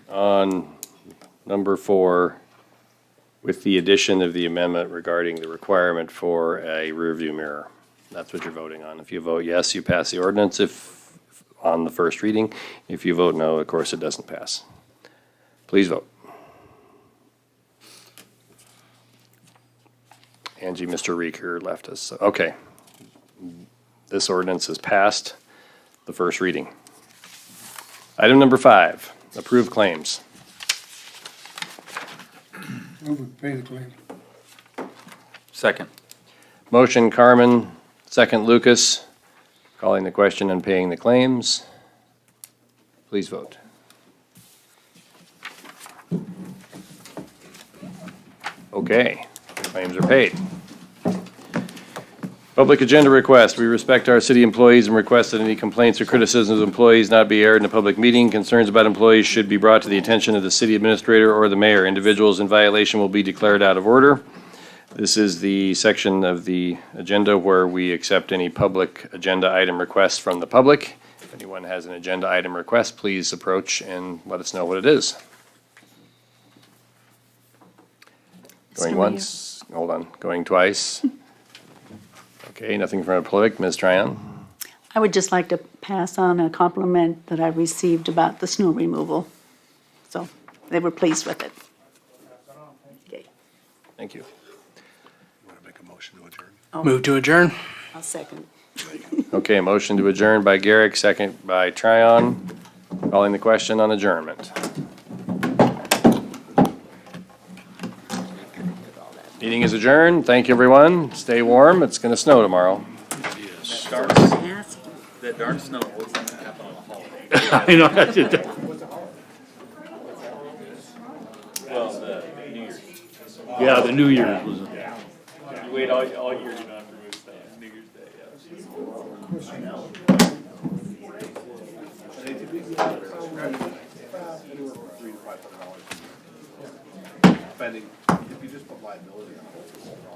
Speaker 1: on number 4 with the addition of the amendment regarding the requirement for a rear view mirror. That's what you're voting on. If you vote yes, you pass the ordinance if on the first reading. If you vote no, of course, it doesn't pass. Please vote. Angie, Mr. Reeker left us. Okay. This ordinance has passed the first reading. Item number 5, approve claims.
Speaker 6: Move we pay the claim.
Speaker 3: Second.
Speaker 1: Motion Carmen, second Lucas. Calling the question and paying the claims. Please vote. Okay, claims are paid. Public agenda request. We respect our city employees and request that any complaints or criticisms of employees not be aired in a public meeting. Concerns about employees should be brought to the attention of the city administrator or the mayor. Individuals in violation will be declared out of order. This is the section of the agenda where we accept any public agenda item requests from the public. If anyone has an agenda item request, please approach and let us know what it is. Going
Speaker 10: Mr.
Speaker 1: once, hold on, going twice. Okay, nothing from the public. Ms. Tryon?
Speaker 10: I would just like to pass on a compliment that I received about the snow removal. So they were pleased with it. Okay,
Speaker 1: Thank you.
Speaker 16: Want to make a motion to adjourn?
Speaker 11: Move to adjourn.
Speaker 10: I'll second.
Speaker 1: Okay, motion to adjourn by Garrick, second by Tryon. Calling the question on adjournment. Meeting is adjourned. Thank you, everyone. Stay warm. It's going to snow tomorrow.
Speaker 3: That dark snow wasn't happening on a holiday.
Speaker 6: I know, I did that.
Speaker 3: Well, the New Year's.
Speaker 6: Yeah, the New Year's was.
Speaker 3: You wait all year, you don't have to remove stuff. New Year's Day, yeah.
Speaker 16: Spending, if you just put liability on it.